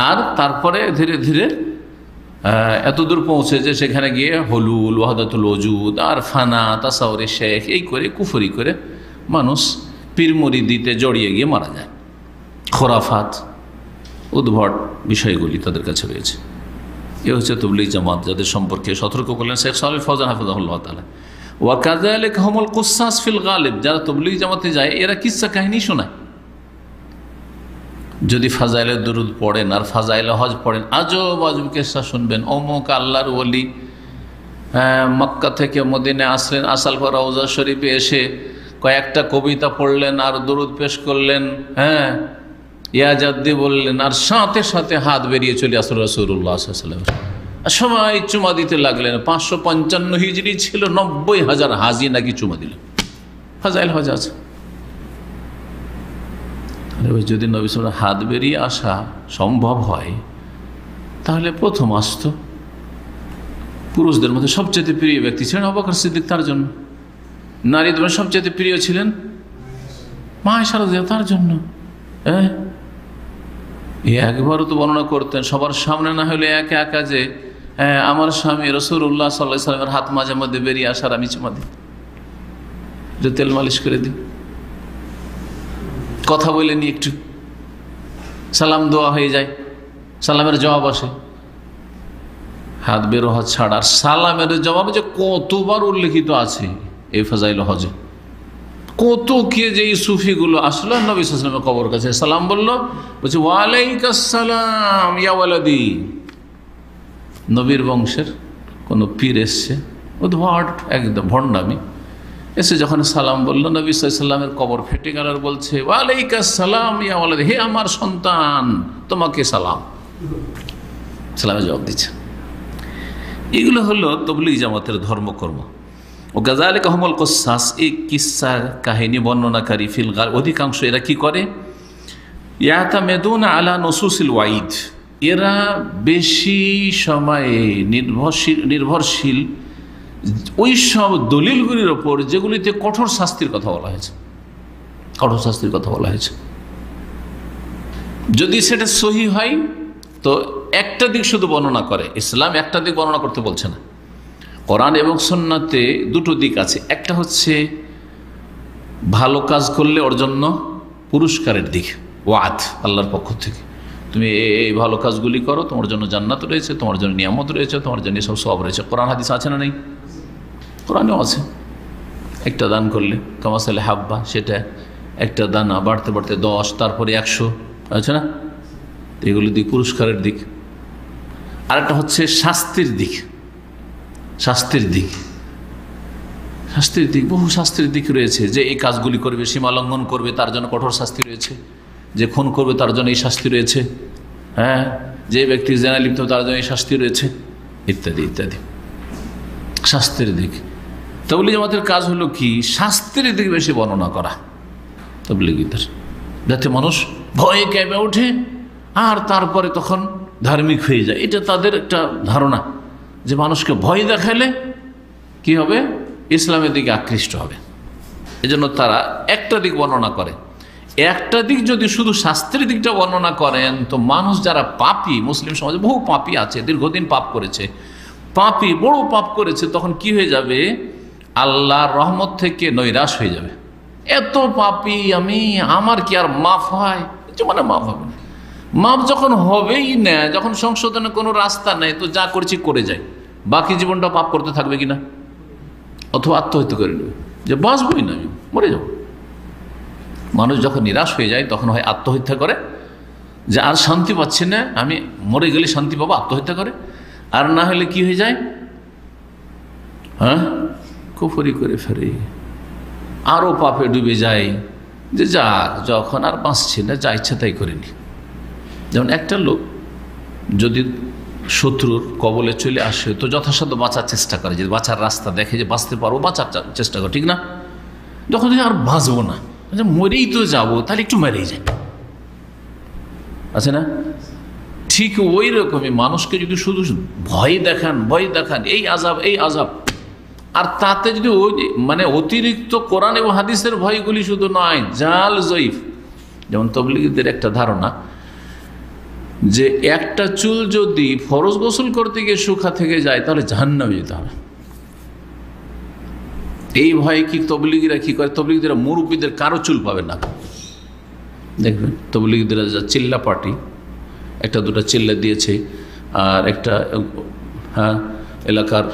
আর তারপরে ধীরে ধীরে এতদূর পৌঁছে যে সেখানে গিয়ে হলুল, ওয়াহদাতুল ওজুদ আর ফানা, তাসাউরে শেখ, এই করে কুফরি করে মানুষ পীর মুরিদিতে জড়িয়ে গিয়ে মারা যায়। খোরাফাত, উদ্ভট বিষয়গুলি তাদের কাছে রয়েছে। এ হচ্ছে তাবলীগ জামাত, যাদের সম্পর্কে সতর্ক করলেন শেখ সালেহ ফওজান হাফিজাহুল্লাহ তাআলা। ওয়া কাযালিকা হুমুল কুসাস ফিল গালিব, যারা তাবলীগ জামাতে যায় এরা কিসসা কাহিনী শোনায়। যদি ফাজাইলে দুরুদ পড়েন আর ফাজাইলে হজ পড়েন, আজব আজব কিসসা শুনবেন। অমুক আল্লাহর ওলি মক্কা থেকে মদিনায় আসলেন, আসার পর রওজা শরীফে এসে কয়েকটা কবিতা পড়লেন আর দুরুদ পেশ করলেন, হ্যাঁ ইয়া জাদ্দি বললেন, আর সাথে সাথে হাত বেরিয়ে চলে আসল রাসূলুল্লাহ সাল্লাল্লাহু আলাইহি ওয়াসাল্লাম। সবাই চুমা দিতে লাগলেন। 555 হিজরি ছিল, 90,000 হাজি নাকি চুমা দিলেন। ফাজাইল হজ আছে। যদি নবী সাল্লাল্লাহু আলাইহি ওয়াসাল্লাম হাত বেরিয়ে আসা সম্ভব হয়, তাহলে প্রথম আসতো পুরুষদের মধ্যে সবচেয়ে প্রিয় ব্যক্তি ছিলেন আবু বকর সিদ্দিক, তার জন্য। নারীদের মধ্যে সবচেয়ে প্রিয় ছিলেন মা আয়েশা রাদিয়াল্লাহু তার জন্য। একবারও তো বর্ণনা করতেন, সবার সামনে না হলে একা একা, যে আমার স্বামী রাসূলুল্লাহ সাল্লাল্লাহু আলাইহি ওয়াসাল্লামের হাত মাঝে মধ্যে বেরিয়ে আসার আমি চুমা দিই, যে তেল মালিশ করে দিই, কথা বলে নি, একটু সালাম দোয়া হয়ে যায়, সালামের জবাব আসে, হাত বেরো হাত ছাড়। আর সালামের জবাব যে কতবার উল্লেখিত আছে এই ফাজাইল হজে, কত কে যে এই সুফিগুলো আসলো নবী সাল্লাল্লাহু আলাইহি ওয়াসাল্লামের কবর কাছে সালাম বললো, বলছে ওয়ালাইকুম আসসালাম ইয়া ওয়ালাদি। নবীর বংশের কোনো পীর এসছে, উদ্ভট একদম ভণ্ডামি, এসে যখন সালাম বললো, নবী সাল্লাল্লাহু আলাইহি ওয়াসাল্লামের কবর ফেটে গেল আর বলছে ওয়ালাইকুম আসসালাম ইয়া ওয়ালাদি, হে আমার সন্তান তোমাকে সালাম। সালামের জবাব দিচ্ছে। এগুলো হলো তবলিগ জামাতের ধর্মকর্ম। ও গাযালিকা হুমুল কুসাস, এই কিসসা কাহিনী বর্ণনাকারী ফিল গার, অধিকাংশ এরা কি করে, ইয়াতামেদুনা আলা নুসুসিল ওয়াইদ, এরা বেশি সময়ে নির্ভরশীল ওই সব দলিলগুলির ওপর যেগুলিতে কঠোর শাস্তির কথা বলা হয়েছে, কঠোর শাস্তির কথা বলা হয়েছে। যদি সেটা সহি হয় তো একটা দিক শুধু বর্ণনা করে, ইসলাম একটা দিক বর্ণনা করতে বলছে না। কোরআন এবং সুন্নাতে দুটো দিক আছে, একটা হচ্ছে ভালো কাজ করলে ওর জন্য পুরস্কারের দিক, ওয়াদ আল্লাহর পক্ষ থেকে, তুমি এই ভালো কাজগুলি করো, তোমার জন্য জান্নাত রয়েছে, তোমার জন্য নিয়ামত রয়েছে, তোমার জন্য সব সওয়াব রয়েছে। কোরআন হাদিস আছে না নেই? কোরআনেও আছে। একটা দান করলে কামাসালে হাব্বা, সেটা একটা দানা বাড়তে বাড়তে 10, তারপরে 100, আছে না? এগুলি দিক পুরস্কারের দিক। আরেকটা হচ্ছে শাস্তির দিক, শাস্তির দিক, শাস্তির দিক, বহু শাস্তির দিক রয়েছে। যে এই কাজগুলি করবে, সীমা লঙ্ঘন করবে, তার জন্য কঠোর শাস্তি রয়েছে। যে খুন করবে তার জন্য এই শাস্তি রয়েছে, হ্যাঁ, যে ব্যক্তি জেনা লিপ্ত তার জন্য এই শাস্তি রয়েছে, ইত্যাদি ইত্যাদি। শাস্তির দিক, তাবলীগ জামাতের কাজ হলো কি, শাস্তির দিক বেশি বর্ণনা করা তাবলীগীদের, যাতে মানুষ ভয়ে কেঁপে ওঠে আর তারপরে তখন ধার্মিক হয়ে যায়। এটা তাদের একটা ধারণা যে মানুষকে ভয় দেখালে কি হবে, ইসলামের দিকে আকৃষ্ট হবে। এজন্য তারা একটা দিক বর্ণনা করে। একটা দিক যদি শুধু শাস্ত্রের দিকটা বর্ণনা করেন তো মানুষ যারা পাপী, মুসলিম সমাজে বহু পাপী আছে, দীর্ঘদিন পাপ করেছে, পাপী বড় পাপ করেছে, তখন কি হয়ে যাবে, আল্লাহর রহমত থেকে নৈরাশ হয়ে যাবে। এত পাপী আমি, আমার কি আর মাফ হয়? মানে মাফ হবে না। মাফ যখন হবেই না, যখন সংশোধনের কোনো রাস্তা নেই, তো যা করছি করে যায়, বাকি জীবনটা পাপ করতে থাকবে কিনা, অথবা আত্মহত্যা করে নেবে, যে বাঁচবই না, আমি মরে যাব। মানুষ যখন নিরাশ হয়ে যায় তখন হয় আত্মহত্যা করে, যে আর শান্তি পাচ্ছি না, আমি মরে গেলে শান্তি পাবো, আত্মহত্যা করে। আর না হলে কি হয়ে যায়, হ্যাঁ, কুফরি করে ফেরে, আরও পাপে ডুবে যায়, যে যা যখন আর বাঁচছি না, যা ইচ্ছা তাই করিনি। যেমন একটা লোক যদি শত্রুর কবলে চলে আসে তো যথাসাধ্য বাঁচার চেষ্টা করে, যে বাঁচার রাস্তা দেখে যে বাঁচতে পারবো, বাঁচার চেষ্টা করে, ঠিক না? যখন আর বাঁচবো না, মরেই তো যাবো, তাহলে একটু মেরেই যায়, আছে না? ঠিক ওই রকমই মানুষকে যদি শুধু ভয় দেখান, ভয় দেখান, এই আযাব, এই আযাব, আর তাতে যদি ওই মানে অতিরিক্ত কোরআন এবং হাদিসের ভয়গুলি শুধু নয়, জাল জয়ীফ। যেমন তাবলীগীদের একটা ধারণা যে একটা চুল যদি ফরজ গোসল করতে গিয়ে শুকা থেকে যায় তাহলে জাহান্নামে যেতে হবে। এই ভয়ে কি তাবলীগীরা কি করে, তাবলীগীরা মুরব্বীদের কারো চুল পাবে না। দেখবেন তাবলীগীরা যা চিল্লা পার্টি, একটা দুটা চিল্লা দিয়েছে, আর একটা হ্যাঁ এলাকার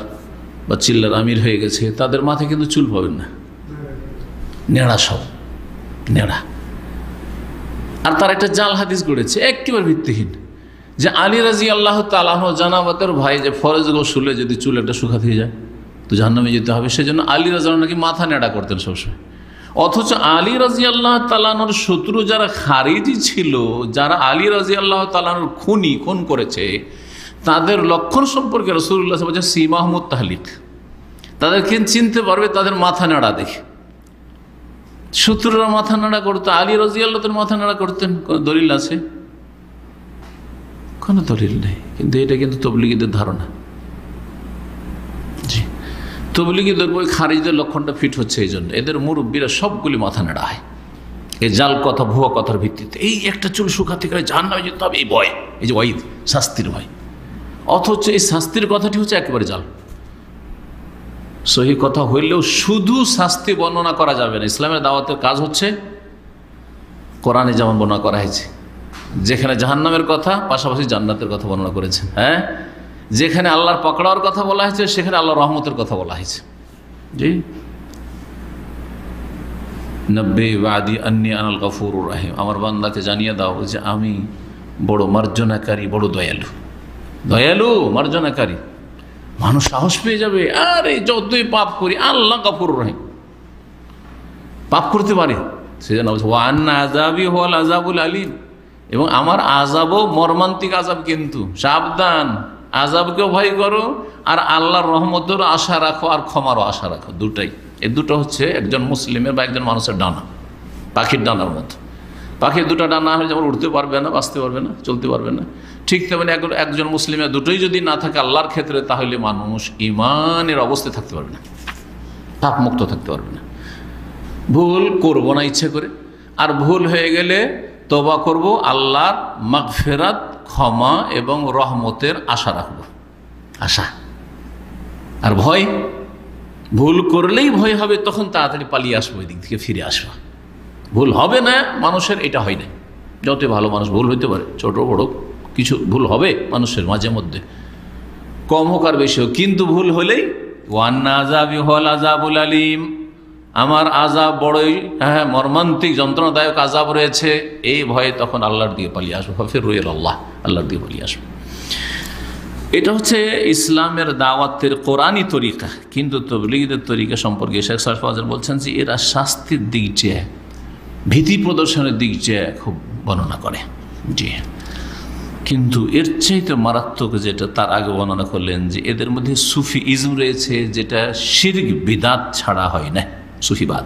বা চিল্লার আমির হয়ে গেছে, তাদের মাথায় কিন্তু চুল পাবেন না, নেড়া, সব নেড়া। আর তার একটা জাল হাদিস গড়েছে একেবারে ভিত্তিহীন, যে আলী রাদিয়াল্লাহু তাআলা আনহু জানাবাতের ভাই, যে ফরজ গোসলে যদি চুল একটা শুকা থেকে যায় তো জাহান্নামে যেতে হবে, সেজন্য আলী রাদিয়াল্লাহু নাকি মাথা নেড়া করতেন সবসময়। অথচ আলী রাদিয়াল্লাহু তাআলা আনহুর শত্রু যারা খারিজি ছিল, যারা আলী রাদিয়াল্লাহু তাআলা আনহুর খুন করেছে, তাদের লক্ষণ সম্পর্কে রাসূলুল্লাহ সাল্লাল্লাহু আলাইহি ওয়াসাল্লাম বলেছেন সীমাহমুত তাহলিক, তাদেরকে চিনতে পারবে তাদের মাথা নেড়া দেখে। শত্রুরা মাথা নাড়া করতো, আলী রাদিয়াল্লাহু তাআলা মাথা নাড়া করতেন, কোনো দলিল আছে? কোনো দলিল নেই। কিন্তু এটা কিন্তু তাবলীগীদের ধারণা। জি, তাবলীগীদের বই খারিজদের লক্ষণটা ফিট হচ্ছে এই জন্য, এদের মুরব্বীরা সবগুলি মাথা নাড়া হয়, এই জাল কথা, ভুয়া কথার ভিত্তিতে এই একটা চুল শুকাতে গেলে জাহান্নামে যেতে হবে, এই ভয়, এই যে ওয়াইদ, শাস্তির ভয়। অথচ এই শাস্তির কথাটি হচ্ছে একেবারে জাল। সহি কথা হইলেও শুধু শাস্তি বর্ণনা করা যাবে না। ইসলামের দাওয়াতের কাজ হচ্ছে কোরআনে যেমন বর্ণনা করা হয়েছে, যেখানে জাহান্নামের কথা পাশাপাশি জান্নাতের কথা বর্ণনা করেছেন। হ্যাঁ, যেখানে আল্লাহর পকড়াওয়ার কথা বলা হয়েছে সেখানে আল্লাহর রহমতের কথা বলা হয়েছে। জি, নব্বে ওয়াদি আন্নি আনাল গফুরুর রহিম, আমার বান্দাকে জানিয়ে দাও যে আমি বড় মার্জনাকারী, বড় দয়ালু। দয়ালু, মার্জনাকারী। মানুষ সাহস পেয়ে যাবে, আরে যতই পাপ করি আল্লাহ গফুরুর রহিম, পাপ করতে পারে। সেজন্য ওয়া আন্না আযাবি হুয়াল আযাবুল আলীম, এবং আমার আযাবও মর্মান্তিক আযাব, কিন্তু সাবধান, আযাবকেও ভয় করো আর আল্লাহর রহমতেরও আশা রাখো আর ক্ষমারও আশা রাখো। দুটাই, এই দুটো হচ্ছে একজন মুসলিমের বা একজন মানুষের ডানা, পাখির ডানার মতো। পাখির দুটো ডানা হলে যেমন উঠতে পারবে না, বাঁচতে পারবে না, চলতে পারবে না, ঠিক তেমনি একজন মুসলিমের দুটোই যদি না থাকে আল্লাহর ক্ষেত্রে, তাহলে মানুষ ইমানের অবস্থায় থাকতে পারবে না, পাপ মুক্ত থাকতে পারবে না। ভুল করব না ইচ্ছে করে, আর ভুল হয়ে গেলে তওবা করব, আল্লাহর মাগফিরাত, ক্ষমা এবং রহমতের আশা রাখব, আশা। আর ভয়, ভুল করলেই ভয় হবে, তখন তাড়াতাড়ি পালিয়ে আসবো, ওই দিক থেকে ফিরে আসবো। ভুল হবে না মানুষের, এটা হয় না। যত ভালো মানুষ, ভুল হইতে পারে, ছোট বড় কিছু ভুল হবে মানুষের মাঝে মধ্যে, কম হোক আর বেশি হোক, কিন্তু ভুল হলেই ওয়ান্না আযাবি হুয়াল আযাবুল আলীম, আমার আযাব বড়ই মর্মান্তিক, যন্ত্রণাদায়ক আযাব রয়েছে, এই ভয়ে তখন আল্লাহর দিকে পালিয়ে আসবো। ফাফিরু ইলাল্লাহ, আল্লাহর দিকে পালিয়ে আসবো। এটা হচ্ছে ইসলামের দাওয়াতের কোরআনী তরিকা। কিন্তু তাবলীগের তরিকা সম্পর্কে শেখ সালেহ ফাউজান বলছেন যে এরা শাস্তির দিক চেয়ে, ভীতি প্রদর্শনের দিক চেয়ে খুব বর্ণনা করে। জি, কিন্তু এর চাইতে মারাত্মক যেটা তার আগে বর্ণনা করলেন, যে এদের মধ্যে সুফি ইজম রয়েছে, যেটা শিরক বিদাত ছাড়া হয় না। সুফিবাদ,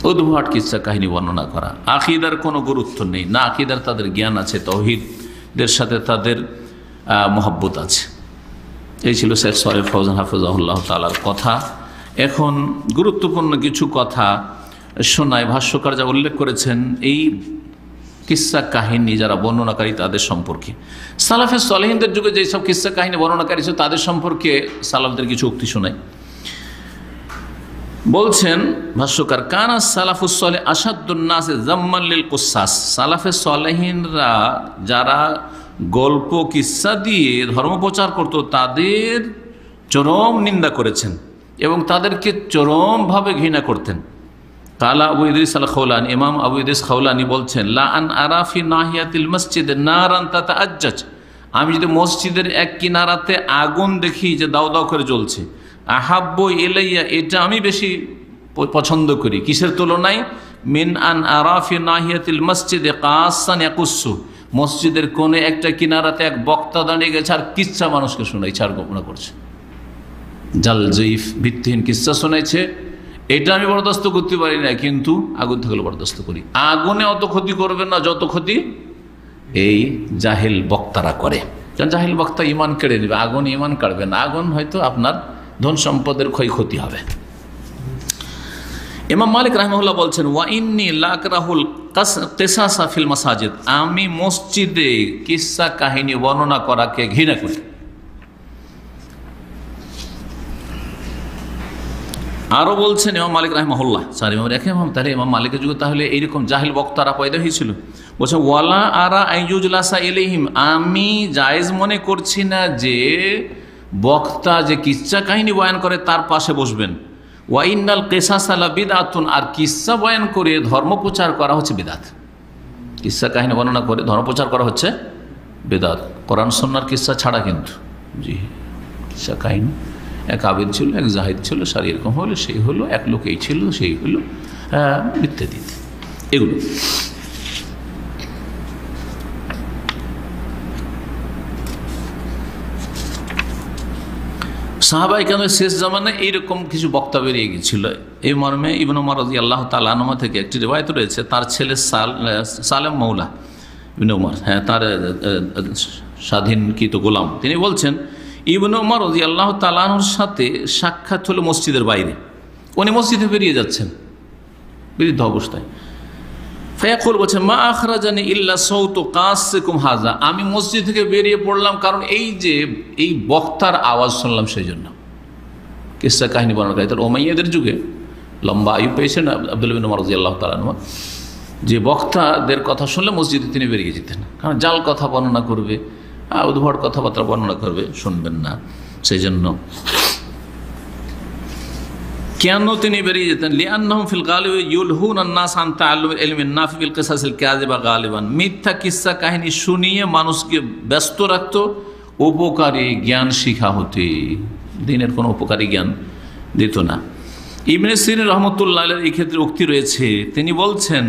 উদ্ভট কিচ্ছা কাহিনী বর্ণনা করা, আকীদার কোনো গুরুত্ব নেই, না আকীদার তাদের জ্ঞান আছে, তাওহীদের সাথে তাদের মহব্বত আছে। এই ছিল শেখ সালেহ ফাউজান হাফিজাহুল্লাহ তাআলার কথা। এখন গুরুত্বপূর্ণ কিছু কথা শোনায়। ভাষ্যকার যা উল্লেখ করেছেন এই কিস্সা কাহিনী যারা বর্ণনাকারী তাদের সম্পর্কে, সালাফে সালেহিনদের যুগে যেসব কিস্সা কাহিনী বর্ণনাকারী ছিল তাদের সম্পর্কে সালাফদের কিছু উক্তি শোনায়। বলছেন ভাষ্যকার, কানা সালাফুস সালেহ আশাদ্দুন নাসি যাম্মান লিল কুসাস, সালাফে সালেহিনরা যারা গল্প কিস্সা দিয়ে ধর্ম প্রচার করত তাদের চরম নিন্দা করেছেন এবং তাদেরকে চরমভাবে ঘৃণা করতেন। কালা আবু ইদ্রিস আল খাওলানি, ইমাম আবু ইদ্রিস খাওলানি বলছেন, লা আন আরাফি নাহিয়াতিল মসজিদ নারান তাতাআজ্জাজ, আমি যদি মসজিদের এক কিনারাতে আগুন দেখি যে দাও দাও করে জ্বলছে, আহাব্বু ইলাইয়া, এটা আমি বেশি পছন্দ করি, কিসের তুলনায়, মিন আন আরাফি নাহিয়াতিল মসজিদ কাসান ইয়াকুসু, মসজিদের কোণে একটা কিনারাতে এক বক্তা দাঁড়িয়ে গেছে আর কিচ্ছা মানুষকে শোনাইছে আর গোপনা করছে, জাল জয়ীফ, ভিত্তিহীন কিচ্ছা শোনাইছে, এটা আমি বরদাস্ত করতে পারি না, কিন্তু আগুন থাকলে বরদাস্ত করি। আগুনে অত ক্ষতি করবে না যত ক্ষতি এই জাহিল বক্তারা করে, কারণ জাহিল বক্তা ইমান কেড়ে নেবে, আগুন ইমান কাটবে না, আগুন হয়তো আপনার ধন সম্পদের ক্ষয়ক্ষতি হবে। ইমাম মালিক রাহিমাহুল্লাহ বলছেন, ওয়া ইন্নী লা আকরাহুল কিসাসা ফিল মাসাজিদ, আমি মসজিদে কিস্সা কাহিনী বর্ণনা করাকে ঘৃণা করি। আরও বলছেন ইমাম মালিক রাহিমাহুল্লাহ, তাহলে ইমাম মালিকের যুগে তাহলে এইরকম জাহিল বক্তারা পয়দা হয়েছিল। বলছে, ওয়ালা আরা আইজুজলাসা ইলাইহিম, আমি জায়েজ মনে করছি না যে বক্তা যে কিচ্ছা কাহিনী বয়ান করে তার পাশে বসবেন। ওয়া ইন্নাল কিসাসা লা বিদআতুন, আর কিচ্ছা বয়ান করে ধর্ম প্রচার করা হচ্ছে বিদআত। কিচ্ছা কাহিনী বর্ণনা করে ধর্ম প্রচার করা হচ্ছে বিদআত, কোরআন সুন্নাহর কিচ্ছা ছাড়া। কিন্তু জি, কিচ্ছা কাহিনী, এক আবিদ ছিল, এক জাহিদ ছিল, সারি এরকম হলো, সেই হলো, এক লোক এই ছিল, সেই হলো, ইত্যাদি, এগুলো। সাহাবায়ে কেরামের শেষ জামানায় এইরকম কিছু বক্তা বেরিয়ে গিয়েছিল। এই মর্মে ইবনে উমর রাদিয়াল্লাহু তাআলা আনহু থেকে একটি রিওয়ায়াত রয়েছে, তার ছেলে সালেম মৌলা ইবনে উমর, তার স্বাধীনকৃত গোলাম, তিনি বলছেন, ইবনে উমর রাদিয়াল্লাহু তাআলা আনহুর সাথে সাক্ষাৎ হলো মসজিদের বাইরে। উনি মসজিদে বেরিয়ে যাচ্ছেন বিরুদ্ধ অবস্থায়, ফায়াকুল বলছে মা আখরাজানি ইল্লা সাউতু কাসিকুম হাযা, আমি মসজিদ থেকে বেরিয়ে পড়লাম কারণ এই বক্তার আওয়াজ শুনলাম, সেই জন্য। কিসসা কাহিনী বর্ণনা করে তাহলে উমাইয়াদের যুগে লম্বা আয়ু পেয়েছেন আব্দুল্লাহ বিন উমর রাদিয়াল্লাহু তাআলা আনহু, যে বক্তাদের কথা শুনলে মসজিদে তিনি বেরিয়ে যেতেন, কারণ জাল কথা বর্ণনা করবে, উদ্ভট কথাবার্তা বর্ণনা করবে, শুনবেন না, সেই জন্য। কেন তিনি বেরিয়ে যেতেন? লিআন্নাহুম ফিল গালিব ইউলহুনা আন-নাস আন তাআল্লুমিল ইলমি নাফি বিল কিসাসিল কাযিবা গালিবান, মিথ্যা কিসসা কাহিনী শুনিয়ে মানুষকে ব্যস্ত রাখত উপকারী জ্ঞান শিখা হতে, দিনের কোনো উপকারী জ্ঞান দিত না। ইবনে সিরিন রহমতুল্লাহ আলাইহি এই ক্ষেত্রে উক্তি রয়েছে, তিনি বলছেন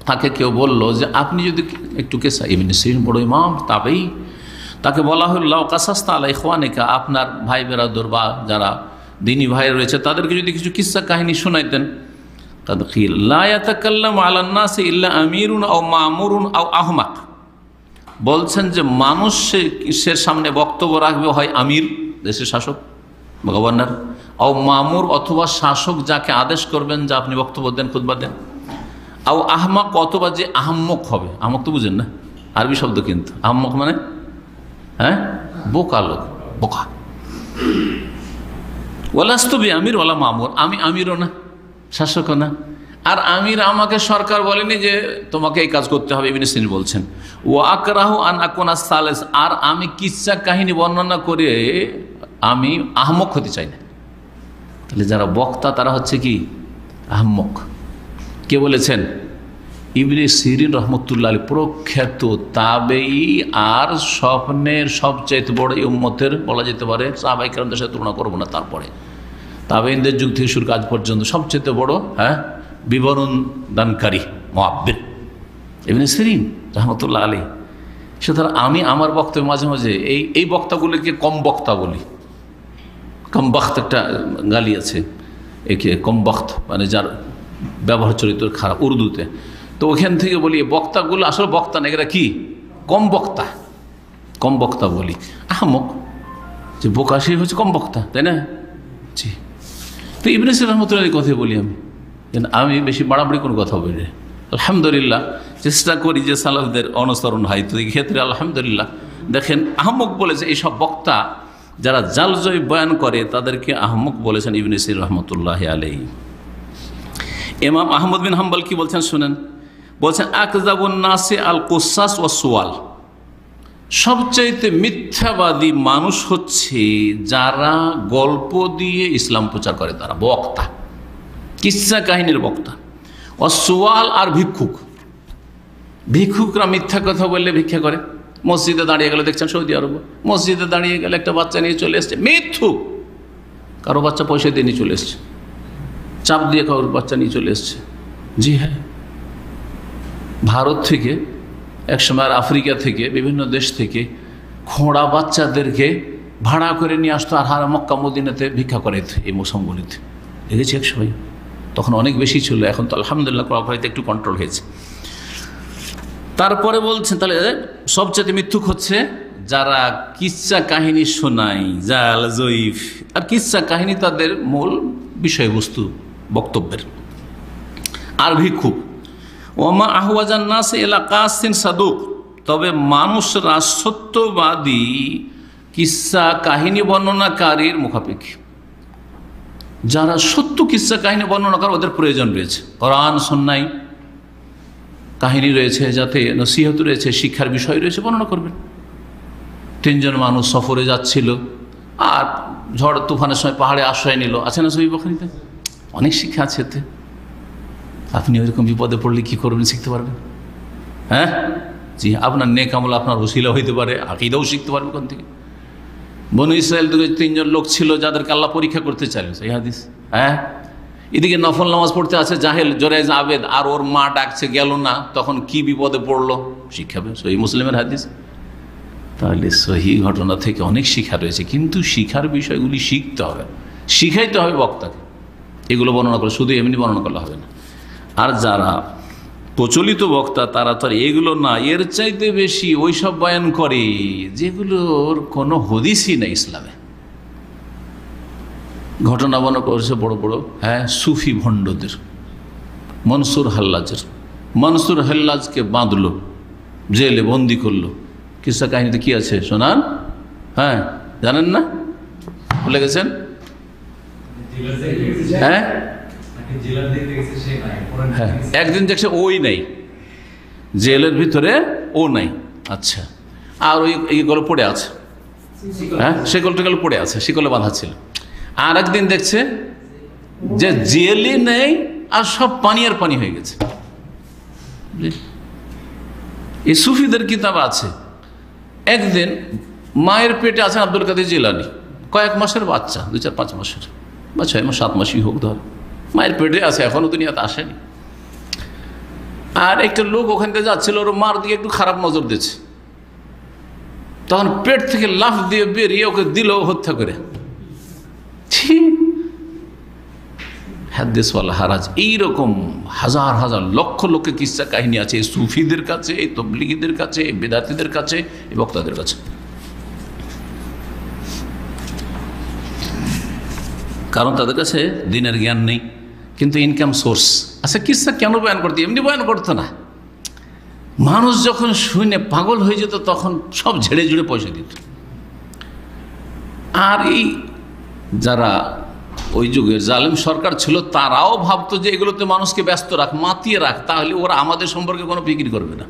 তাকে কেউ বলল যে আপনি যদি একটু কেসা, ইবনে সিরিন বড় ইমাম তাবেঈ, তাকে বলা হল লাউ কাসাসতা আলা ইখওয়ানিকা, আপনার ভাই বেরাদর বা যারা দিনী ভাই রয়েছে তাদেরকে যদি কিছু কিসসা কাহিনী শোনাইতেন, তাদ কিল লা ইয়াতাকাল্লামু আলান নাসি ইল্লা আমিরুন আও মামুরুন আও আহমাক, বলছেন যে মানুষের সামনে বক্তব্য রাখবে হয় আমির, দেশের শাসক বা গভর্নর, আও মামুর অথবা শাসক যাকে আদেশ করবেন যে আপনি বক্তব্য দেন, খুতবা দেন, আও আহমাক অথবা যে আহম্মক হবে, আহম্মক তো বুঝেন না, আরবি শব্দ কিন্তু, আহম্মক মানে বোকা লোক, বোকা। ওয়ালাস্তু বিআমির ওয়ালা মামুর, আমি আমিরও না শাসকও না, আর আমির আমাকে সরকার বলেনি যে তোমাকে এই কাজ করতে হবে, ইবনে সিরিন বলছেন। ওয়া আকরাহু আন আকুনা সালিস, আর আমি কিসসা কাহিনী বর্ণনা করে আমি আহমক হতে চাই না। তাহলে যারা বক্তা তারা হচ্ছে কি আহমক। কে বলেছেন? ইবনে সিরিন রহমতুল্লাহ আলাইহি, প্রখ্যাত তাবেঈ, আর স্বপ্নের সবচাইতে বড় এই উম্মতের বলা যেতে পারে, সাহাবায়ে কেরামদের সাথে তুলনা করবো না, তারপরে তাবেঈনদের যুগ থেকে শুরু কাজ পর্যন্ত সবচেয়ে বড় বিবরণ দানকারী মুআব্বির ইবনে সিরিন রহমতুল্লাহ আলাইহি। সুতরাং আমি আমার বক্তব্য মাঝে মাঝে এই বক্তাগুলিকে কম বক্তা বলি। কম বক্ত একটা গালি আছে, একে কম বক্ত মানে যার ব্যবহার চরিত্র খারাপ উর্দুতে, তো ওখান থেকে বলি বক্তাগুলো আসলে বক্তা না, এরা কি কম বক্তা, কম বক্তা বলি। আহমক যে বোকা সে হচ্ছে কম বক্তা, তাই না? জি। তো ইবনে সিরিন রহমতুল্লাহ কথাই বলি আমি বেশি বাড়াবাড়ি কোনো কথা বলি না। আলহামদুলিল্লাহ চেষ্টা করি যে সালাফদের অনুসরণ হয়, তো এই ক্ষেত্রে আলহামদুলিল্লাহ দেখেন আহমক বলেছে, এইসব বক্তা যারা জালজয় বয়ান করে তাদেরকে আহমক বলেছেন ইবনে সিরিন রহমতুল্লাহ আলাইহি। ইমাম আহমদ বিন হাম্বল কি বলছেন শুনেন, বলছেন আকযাবুন নাসি আল কুসাস ওয়াস সুয়াল, সবচাইতে মিথ্যাবাদী মানুষ হচ্ছে যারা গল্প দিয়ে ইসলাম প্রচার করে, তারা বক্তা, কিসসা কাহিনীর বক্তা। অসওয়াল আর ভিক্ষুক, ভিক্ষুকরা মিথ্যা কথা বললে ভিক্ষা করে, মসজিদে দাঁড়িয়ে গেলে দেখছেন সৌদি আরব, মসজিদে দাঁড়িয়ে গেলে একটা বাচ্চা নিয়ে চলে এসছে, মিথ্যুক, কারো বাচ্চা পয়সা দিয়ে নিয়ে চলে এসছে, চাপ দিয়ে কারোর বাচ্চা নিয়ে চলে এসছে। জি হ্যাঁ, ভারত থেকে একসময়, আর আফ্রিকা থেকে, বিভিন্ন দেশ থেকে খোঁড়া বাচ্চাদেরকে ভাড়া করে নিয়ে আসতো, আর মক্কা মদিনাতে ভিক্ষা করে এই মৌসুমগুলিতে, দেখেছি এক সময়, তখন অনেক বেশি ছিল, এখন তো আলহামদুলিল্লাহ কোরআনে একটু কন্ট্রোল হয়েছে। তারপরে বলছেন তাহলে সবচেয়ে মিথ্যুক হচ্ছে যারা কিসসা কাহিনী শোনায়, জাল জয়ীফ, আর কিসসা কাহিনী তাদের মূল বিষয়বস্তু বক্তব্যের। আর ভিক্ষুক ওমা আহওয়াজান নাস ইলা কাসিন সাদুক, তবে মানুষরা সত্যবাদী কিসসা কাহিনী বর্ণনাকারীর মুখাপেক্ষী। যারা সত্য কিসসা কাহিনী বর্ণনা করে ওদের প্রয়োজন রয়েছে, কোরআন সুন্নাহ কাহিনী রয়েছে, যাতে নসিহত রয়েছে, শিক্ষার বিষয় রয়েছে, বর্ণনা করবেন। তিনজন মানুষ সফরে যাচ্ছিল আর ঝড় তুফানের সময় পাহাড়ে আশ্রয় নিল, আছে না সহিহ বুখারীতে? অনেক শিক্ষা আছে এতে। আপনি ওইরকম বিপদে পড়লে কি করবেন শিখতে পারবেন। হ্যাঁ জি, আপনার নেক আমল আপনার ওসিলা হইতে পারে, আকীদাও শিখতে পারবেন কোন থেকে। বনু ইসরায়েল থেকে তিনজন লোক ছিল যাদেরকে আল্লাহ পরীক্ষা করতে চাইলেন, এই হাদিস। হ্যাঁ, এদিকে নফল নামাজ পড়তে আছে জাহেল জোরাইজ আবেদ, আর ওর মা ডাকছে গেল না, তখন কি বিপদে পড়লো শিখাবে, সহিহ মুসলিমের হাদিস। তাহলে সহি ঘটনা থেকে অনেক শিক্ষা রয়েছে, কিন্তু শিখার বিষয়গুলি শিখতে হবে, শিখাইতে হবে বক্তাকে। এগুলো বর্ণনা করে শুধু এমনি বর্ণনা করলে হবে না। আর যারা প্রচলিত বক্তা তারা তো আর এগুলো না, এর চাইতে বেশি ওইসব বয়ান করে যেগুলোর কোনো হদিসই নেই ইসলামে। ঘটনা বর্ণনা করেছে বড় বড় সুফি ভণ্ডদের, মনসুর হাল্লাজের, মনসুর হেল্লাজকে বাঁধলো, জেলে বন্দি করলো। কিসা কাহিনীতে কি আছে শোনান। হ্যাঁ, জানেন না? ভুলে গেছেন? হ্যাঁ, হ্যাঁ, একদিন দেখছে ওই নাই, জেলের ভিতরে ও নাই। আচ্ছা, আর ওই এইগুলো পড়ে আছে, হ্যাঁ, শিকল টিকল পড়ে আছে, শিকলে বাঁধা ছিল। আর একদিন দেখছে যে জেলই নেই, আর সব পানি আর পানি হয়ে গেছে। এই সুফিদের কিতাব আছে। একদিন মায়ের পেটে আছেন আব্দুল কাদের জিলানী, কয়েক মাসের বাচ্চা, 2-4-5 মাসের বা 6 মাস 7 মাসই হোক ধর, মায়ের পেটে আছে, এখনো দুনিয়াতে আসেনি। আর একটা লোক ওখান থেকে যাচ্ছিল, ওর মার দিকে একটু খারাপ নজর দিয়েছে, তখন পেট থেকে লাফ দিয়ে বেরিয়ে ওকে দিল হত্যা করে। হাদিসওয়ালা হারাজ। এইরকম হাজার হাজার লক্ষ লক্ষ কিসসা কাহিনী আছে এই সুফিদের কাছে, এই তবলিগীদের কাছে, এই বেদাতীদের কাছে, এই বক্তাদের কাছে। কারণ তাদের কাছে দিনের জ্ঞান নেই, কিন্তু ইনকাম সোর্স আচ্ছা। কিসসা কেন বয়ান করতে? এমনি বয়ান করতো না। মানুষ যখন শুনে পাগল হয়ে যেত, তখন সব ঝেড়ে ঝুড়ে পয়সা দিত। আর এই যারা ওই যুগের জালেম সরকার ছিল, তারাও ভাবতো যে এগুলোতে মানুষকে ব্যস্ত রাখ, মাতিয়ে রাখ, তাহলে ওরা আমাদের সম্পর্কে কোনো ফিকির করবে না।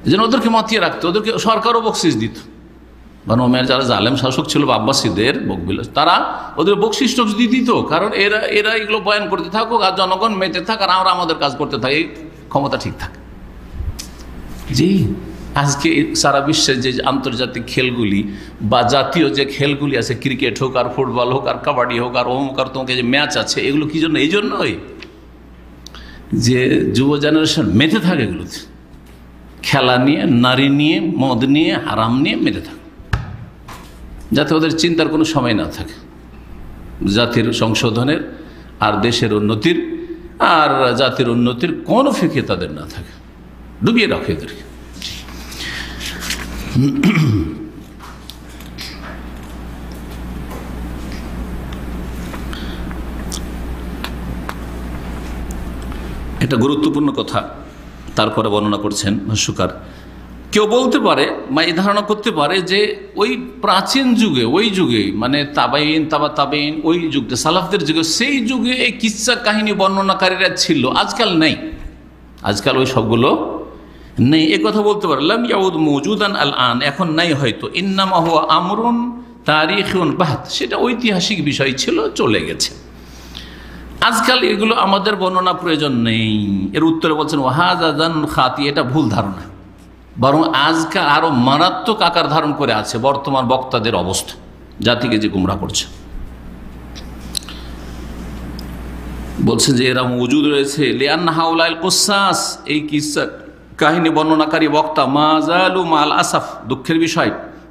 এই জন্য ওদেরকে মাতিয়ে রাখতো, ওদেরকে সরকারও বকশিস দিত। বনু উমাইয়ার যারা জালেম শাসক ছিল, আব্বাসীদের বকবিলাস, তারা ওদের বকশিস টকশিস দিয়ে দিত। কারণ এরা এগুলো বয়ান করতে থাকুক, আর জনগণ মেতে থাক, আর আমরা আমাদের কাজ করতে থাকি, ক্ষমতা ঠিক থাকে। জি, আজকে সারা বিশ্বের যে আন্তর্জাতিক খেলগুলি বা জাতীয় যে খেলগুলি আছে, ক্রিকেট হোক আর ফুটবল হোক আর কাবাডি হোক আর অমুক আর তোমাকে যে ম্যাচ আছে, এগুলো কি জন্য? এই জন্যই যে যুব জেনারেশন মেতে থাকে এগুলোতে, খেলা নিয়ে, নারী নিয়ে, মদ নিয়ে, হারাম নিয়ে মেতে থাকে, যাতে ওদের চিন্তার কোনো সময় না থাকে জাতির সংশোধনের আর দেশের উন্নতির আর জাতির উন্নতির কোনো ফিকে তাদের না থাকে, ডুবিয়ে রাখে এদেরকে। এটা গুরুত্বপূর্ণ কথা। তারপরে বর্ণনা করছেন ভাষ্যকার, কেউ বলতে পারে বা এই ধারণা করতে পারে যে ওই প্রাচীন যুগে, ওই যুগে মানে তাবাইন, তাবাইন, ওই যুগে সালাফদের যুগে, সেই যুগে এই কিসসা কাহিনী বর্ণনাকারীরা ছিল, আজকাল নেই, আজকাল ওই সবগুলো নেই। এ কথা বলতে পারে লাম ইয়াউদ মওজুদান আল আন, এখন নাই হয়তো। ইন্নামা হুয়া আমরুন তারিখুন বাহত, সেটা ঐতিহাসিক বিষয় ছিল, চলে গেছে। আজকাল এগুলো আমাদের বর্ণনা প্রয়োজন নেই। এর উত্তরে বলছেন ওয়াহাযা যান খাতি, এটা ভুল ধারণা, বরং আজকাল আরো মারাত্মক আকার ধারণ করে আছে বর্তমান বক্তাদের অবস্থা, জাতিকে যে গুমরাহ করছে। বলছেন যে এরা মওজুদ রয়েছে, লিআন্না হাউলাল কুসাস, এই কিসসা কাহিনী বর্ণনাকারী বক্তা মাজালু মাল আসাফ, দুঃখের বিষয়,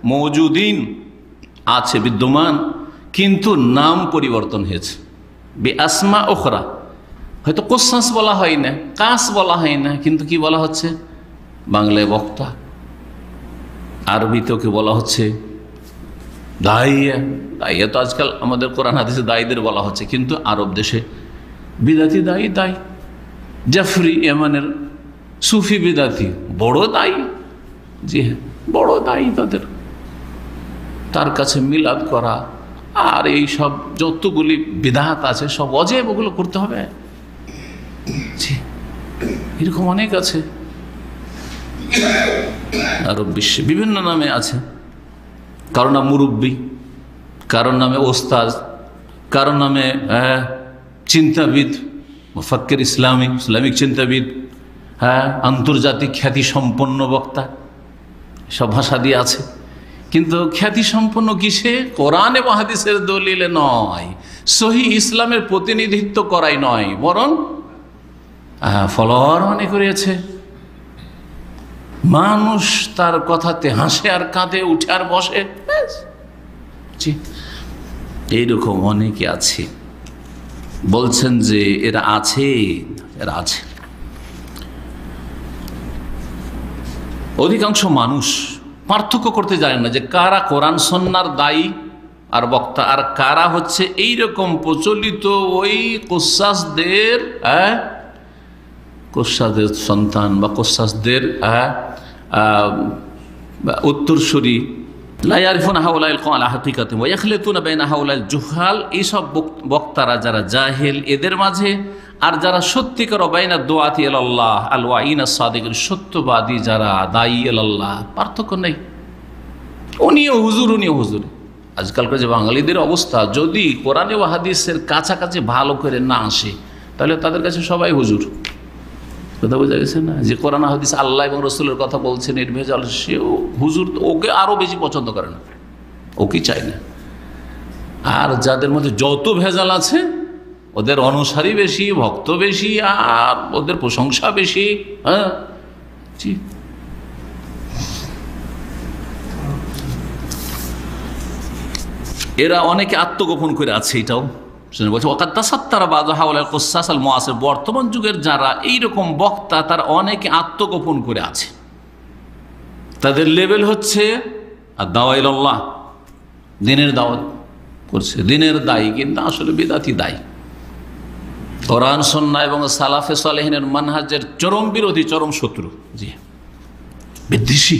মওজুদিন আছে, বিদ্যমান, কিন্তু নাম পরিবর্তন হয়েছে। বে আসমা ওখরা, হয়তো কুসাস বলা হয় না, কাস বলা হয় না, কিন্তু কি বলা হচ্ছে? বাংলায় বক্তা, আরবিতে ওকে বলা হচ্ছে দাইয়া। দাইয়া তো আজকাল আমাদের কোরআন হাদিসে দায়ীদের বলা হচ্ছে, কিন্তু আরব দেশে বিদাতি দায়ী, দায়ী জাফরি ইয়ামানের সুফি বিদাতি বড় দায়ী। জি হ্যাঁ, বড় দায়ী তাদের, তার কাছে মিলাদ করা আর এই সব যতগুলি বিদআত আছে সব অজেব, ওগুলো করতে হবে। জি, এরকম অনেক আছে আরব বিশ্বে, বিভিন্ন নামে আছে। কারো নাম মুরব্বী, কারোর নামে ওস্তাদ, কারোর নামে চিন্তাবিদ, মুফাক্কির ইসলামিক চিন্তাবিদ, হ্যাঁ, আন্তর্জাতিক খ্যাতি সম্পন্ন বক্তা, সব ভাষা দিয়ে আছে। কিন্তু খ্যাতি সম্পন্ন কিসে? কোরআন এবং হাদিসের দলিলে নয়, সহি ইসলামের প্রতিনিধিত্ব করাই নয়, বরং ফলোয়ার মনে করেছে। মানুষ তার কথাতে হাসে আর কাঁদে, উঠে আর বসে। এইরকম অনেকে আছে। বলছেন যে এরা আছে, এরা আছে। অধিকাংশ মানুষ পার্থক্য করতে জানে না যে কারা কোরআন সুন্নাহর দায়ী আর বক্তা, আর কারা হচ্ছে এইরকম প্রচলিত ওই কুসাসদের কোশ্বাসদের সন্তান বা কোশ্বাসদের উত্তরসূরি, লা ইয়ারিফুনা হাউলাইল কওম আলা হাকিকাতিহিম ওয়া ইয়াখলিতুনা বাইনা হাউলাইল জুহাল, এইসব বক্তারা যারা জাহেল এদের মাঝে, আর যারা সত্যিকার বাইনা দুআতি ইলাল্লাহ আল ওয়াইনা সাদিকিন, সত্যবাদী যারা দায়ী ইলাল্লাহ, পার্থক্য নেই। উনিও হুজুর, উনিও হুজুর। আজকালকার যে বাঙালিদের অবস্থা, যদি কোরআনে ও হাদিসের কাছাকাছি ভালো করে না আসে তাহলে তাদের কাছে সবাই হুজুর। কথা বোঝা গেছে না? যে কোরআন হাদিস আল্লাহ এবং রসুলের কথা বলছেন নির্ভেজাল, সেও হুজুর, ওকে আরও বেশি পছন্দ করে না, ওকে চাই না। আর যাদের মধ্যে যত ভেজাল আছে, ওদের অনুসারী বেশি, ভক্ত বেশি, আর ওদের প্রশংসা বেশি। হ্যাঁ, জি। এরা অনেকে আত্মগোপন করে আছে, এটাও বলছে বর্তমান যুগের যারা এইরকম বক্তা, তার অনেকে আত্মগোপন করে আছে। তাদের লেভেল হচ্ছে দাওয়াইল্লাহ, দিনের দাওয়াত করছে, দিনের দায়ী, কিন্তু আসলে বিদাতি দায়ী। কোরআন সুন্নাহ এবং সালাফে সালেহিনের মানহাজের চরম বিরোধী, চরম শত্রু। জি, বিদ্বেষী,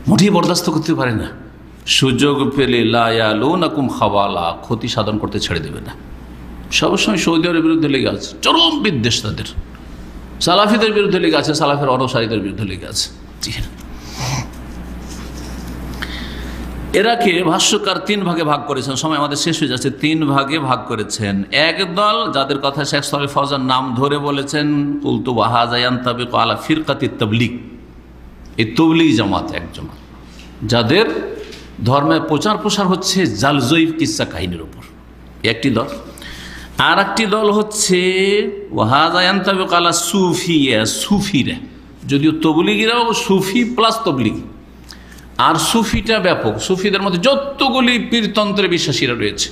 মোটেই বরদাস্ত করতে পারে না। সুযোগ পেলে লা ইয়ালুনাকুম খাওয়ালা, ক্ষতি সাধন করতে ছেড়ে দেবে না। সবসময় সৌদি আরবের বিরুদ্ধে লেগে আছে, চরম বিদ্বেষ তাদের। সালাফিদের বিরুদ্ধে লেগে আছে, সালাফের অনুসারীদের বিরুদ্ধে লেগে আছে। এরাকে ভাষ্যকার তিন ভাগে ভাগ করেছেন, সময় আমাদের শেষ হয়ে যাচ্ছে। তিন ভাগে ভাগ করেছেন। এক দল, যাদের কথা শেখ সালেহ ফৌজান নাম ধরে বলেছেন, কুলতু ওয়া হাযা ইয়ানতাবিকু আলা ফিরকাতিত তাবলীগ, এই তাবলীগ জামাত এক জামাত, যাদের ধর্মের প্রচার প্রসার হচ্ছে জালজয়ীফ কিসসা কাহিনীর উপর, একটি দল। আর একটি দল হচ্ছে ওয়া হাযা ইয়ানতাবিকু আলা সুফিয়া, সুফিরা, যদিও তবলীগীরাও সুফি প্লাস তবলীগী, আর সুফিটা ব্যাপক। সুফিদের মধ্যে যতগুলি পীরতন্ত্রে বিশ্বাসীরা রয়েছে,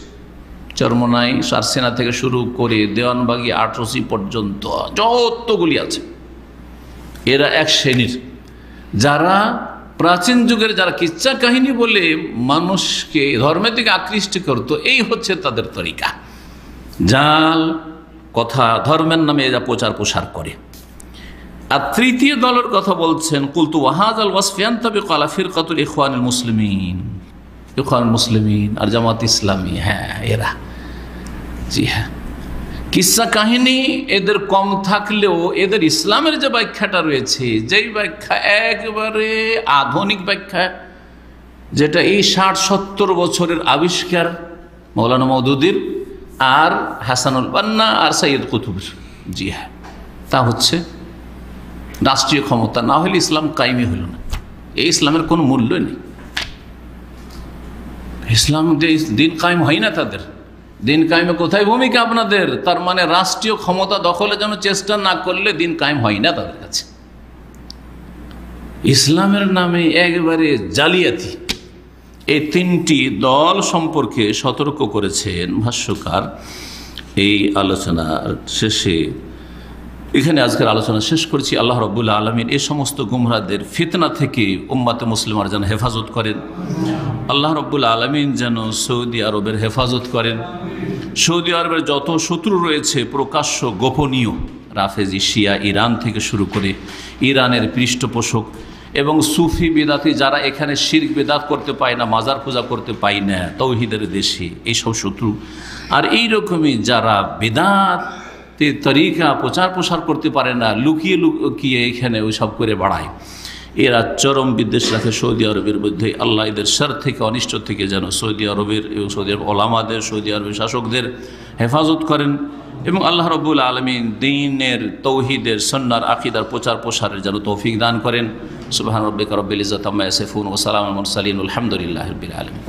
চরমনাই, সারসেনা থেকে শুরু করে দেওয়ানবাগি, আটরসি পর্যন্ত যতগুলি আছে, এরা এক শ্রেণীর, যারা প্রাচীন যুগের যারা কিচ্ছা কাহিনী বলে মানুষকে ধর্মের দিকে আকৃষ্ট করতো, এই হচ্ছে তাদের তরিকা। জাল কথা ধর্মের নামে যা প্রচার প্রসার করে। আর তৃতীয় দলের কথা বলছেন, কুলতু ওয়া হাযাল ওয়াসফ ইয়ানতাবিকু আলা ফিরকাতুল ইখওয়ানুল মুসলিমিন, ইখওয়ানুল মুসলিমিন আর জামাত ইসলামী। হ্যাঁ, এরা, জি হ্যাঁ, কিসসা কাহিনী এদের কম থাকলেও এদের ইসলামের যে ব্যাখ্যাটা রয়েছে, যেই ব্যাখ্যা একেবারে আধুনিক ব্যাখ্যা, যেটা এই 60-70 বছরের আবিষ্কার মৌলানা মওদুদির আর হাসানুল বান্না আর সৈয়দ কুতুবের, জি হ্যাঁ, তা হচ্ছে রাষ্ট্রীয় ক্ষমতা না হলে ইসলাম কায়েমই হলো না। এই ইসলামের কোনো মূল্য নেই। ইসলাম দিন কায়েম হয় না তাদের। দিন কায়েমে কোথায় ভূমিকা আপনাদের? তার মানে রাষ্ট্রীয় ক্ষমতা দখলের জন্য চেষ্টা না করলে দিন কায়েম হয় না তাদের কাছে। ইসলামের নামে একেবারে জালিয়াতি। এই তিনটি দল সম্পর্কে সতর্ক করেছেন ভাষ্যকার এই আলোচনার শেষে। এখানে আজকের আলোচনা শেষ করছি। আল্লাহ রাব্বুল আলামিন এই সমস্ত গুমরাহদের ফিতনা থেকে উম্মাতে মুসলিমার যেন হেফাজত করেন। আল্লাহ রাব্বুল আলামিন যেন সৌদি আরবের হেফাজত করেন। সৌদি আরবের যত শত্রু রয়েছে, প্রকাশ্য গোপনীয়, রাফেজি, শিয়া, ইরান থেকে শুরু করে ইরানের পৃষ্ঠপোষক এবং সুফি বেদাতি যারা এখানে শিরক বেদাত করতে পায় না, মাজার পূজা করতে পায় না, তৌহিদের দেশে এইসব শত্রু, আর এইরকমই যারা বেদাত তরিকা প্রচার প্রসার করতে পারে না, লুকিয়ে লুকিয়ে এখানে ওই সব করে বাড়ায়, এরা চরম বিদ্বেষ রাখে সৌদি আরবের মধ্যে। আল্লাহ এদের শার থেকে, অনিষ্ট থেকে যেন সৌদি আরবের এবং সৌদি আরব ওলামাদের, সৌদি আরবের শাসকদের হেফাজত করেন এবং আল্লাহ রাব্বুল আলামিন দ্বীনের, তৌহিদের, সুন্নাহর, আকীদার প্রচার প্রসারের যেন তৌফিক দান করেন। সুবহান রাব্বিকা রাব্বিল ইজ্জাতি আম্মা ইয়াসিফুন ওয়া সালামুন আলাল মুরসালিন, আলহামদুলিল্লাহি রাব্বিল আলামিন।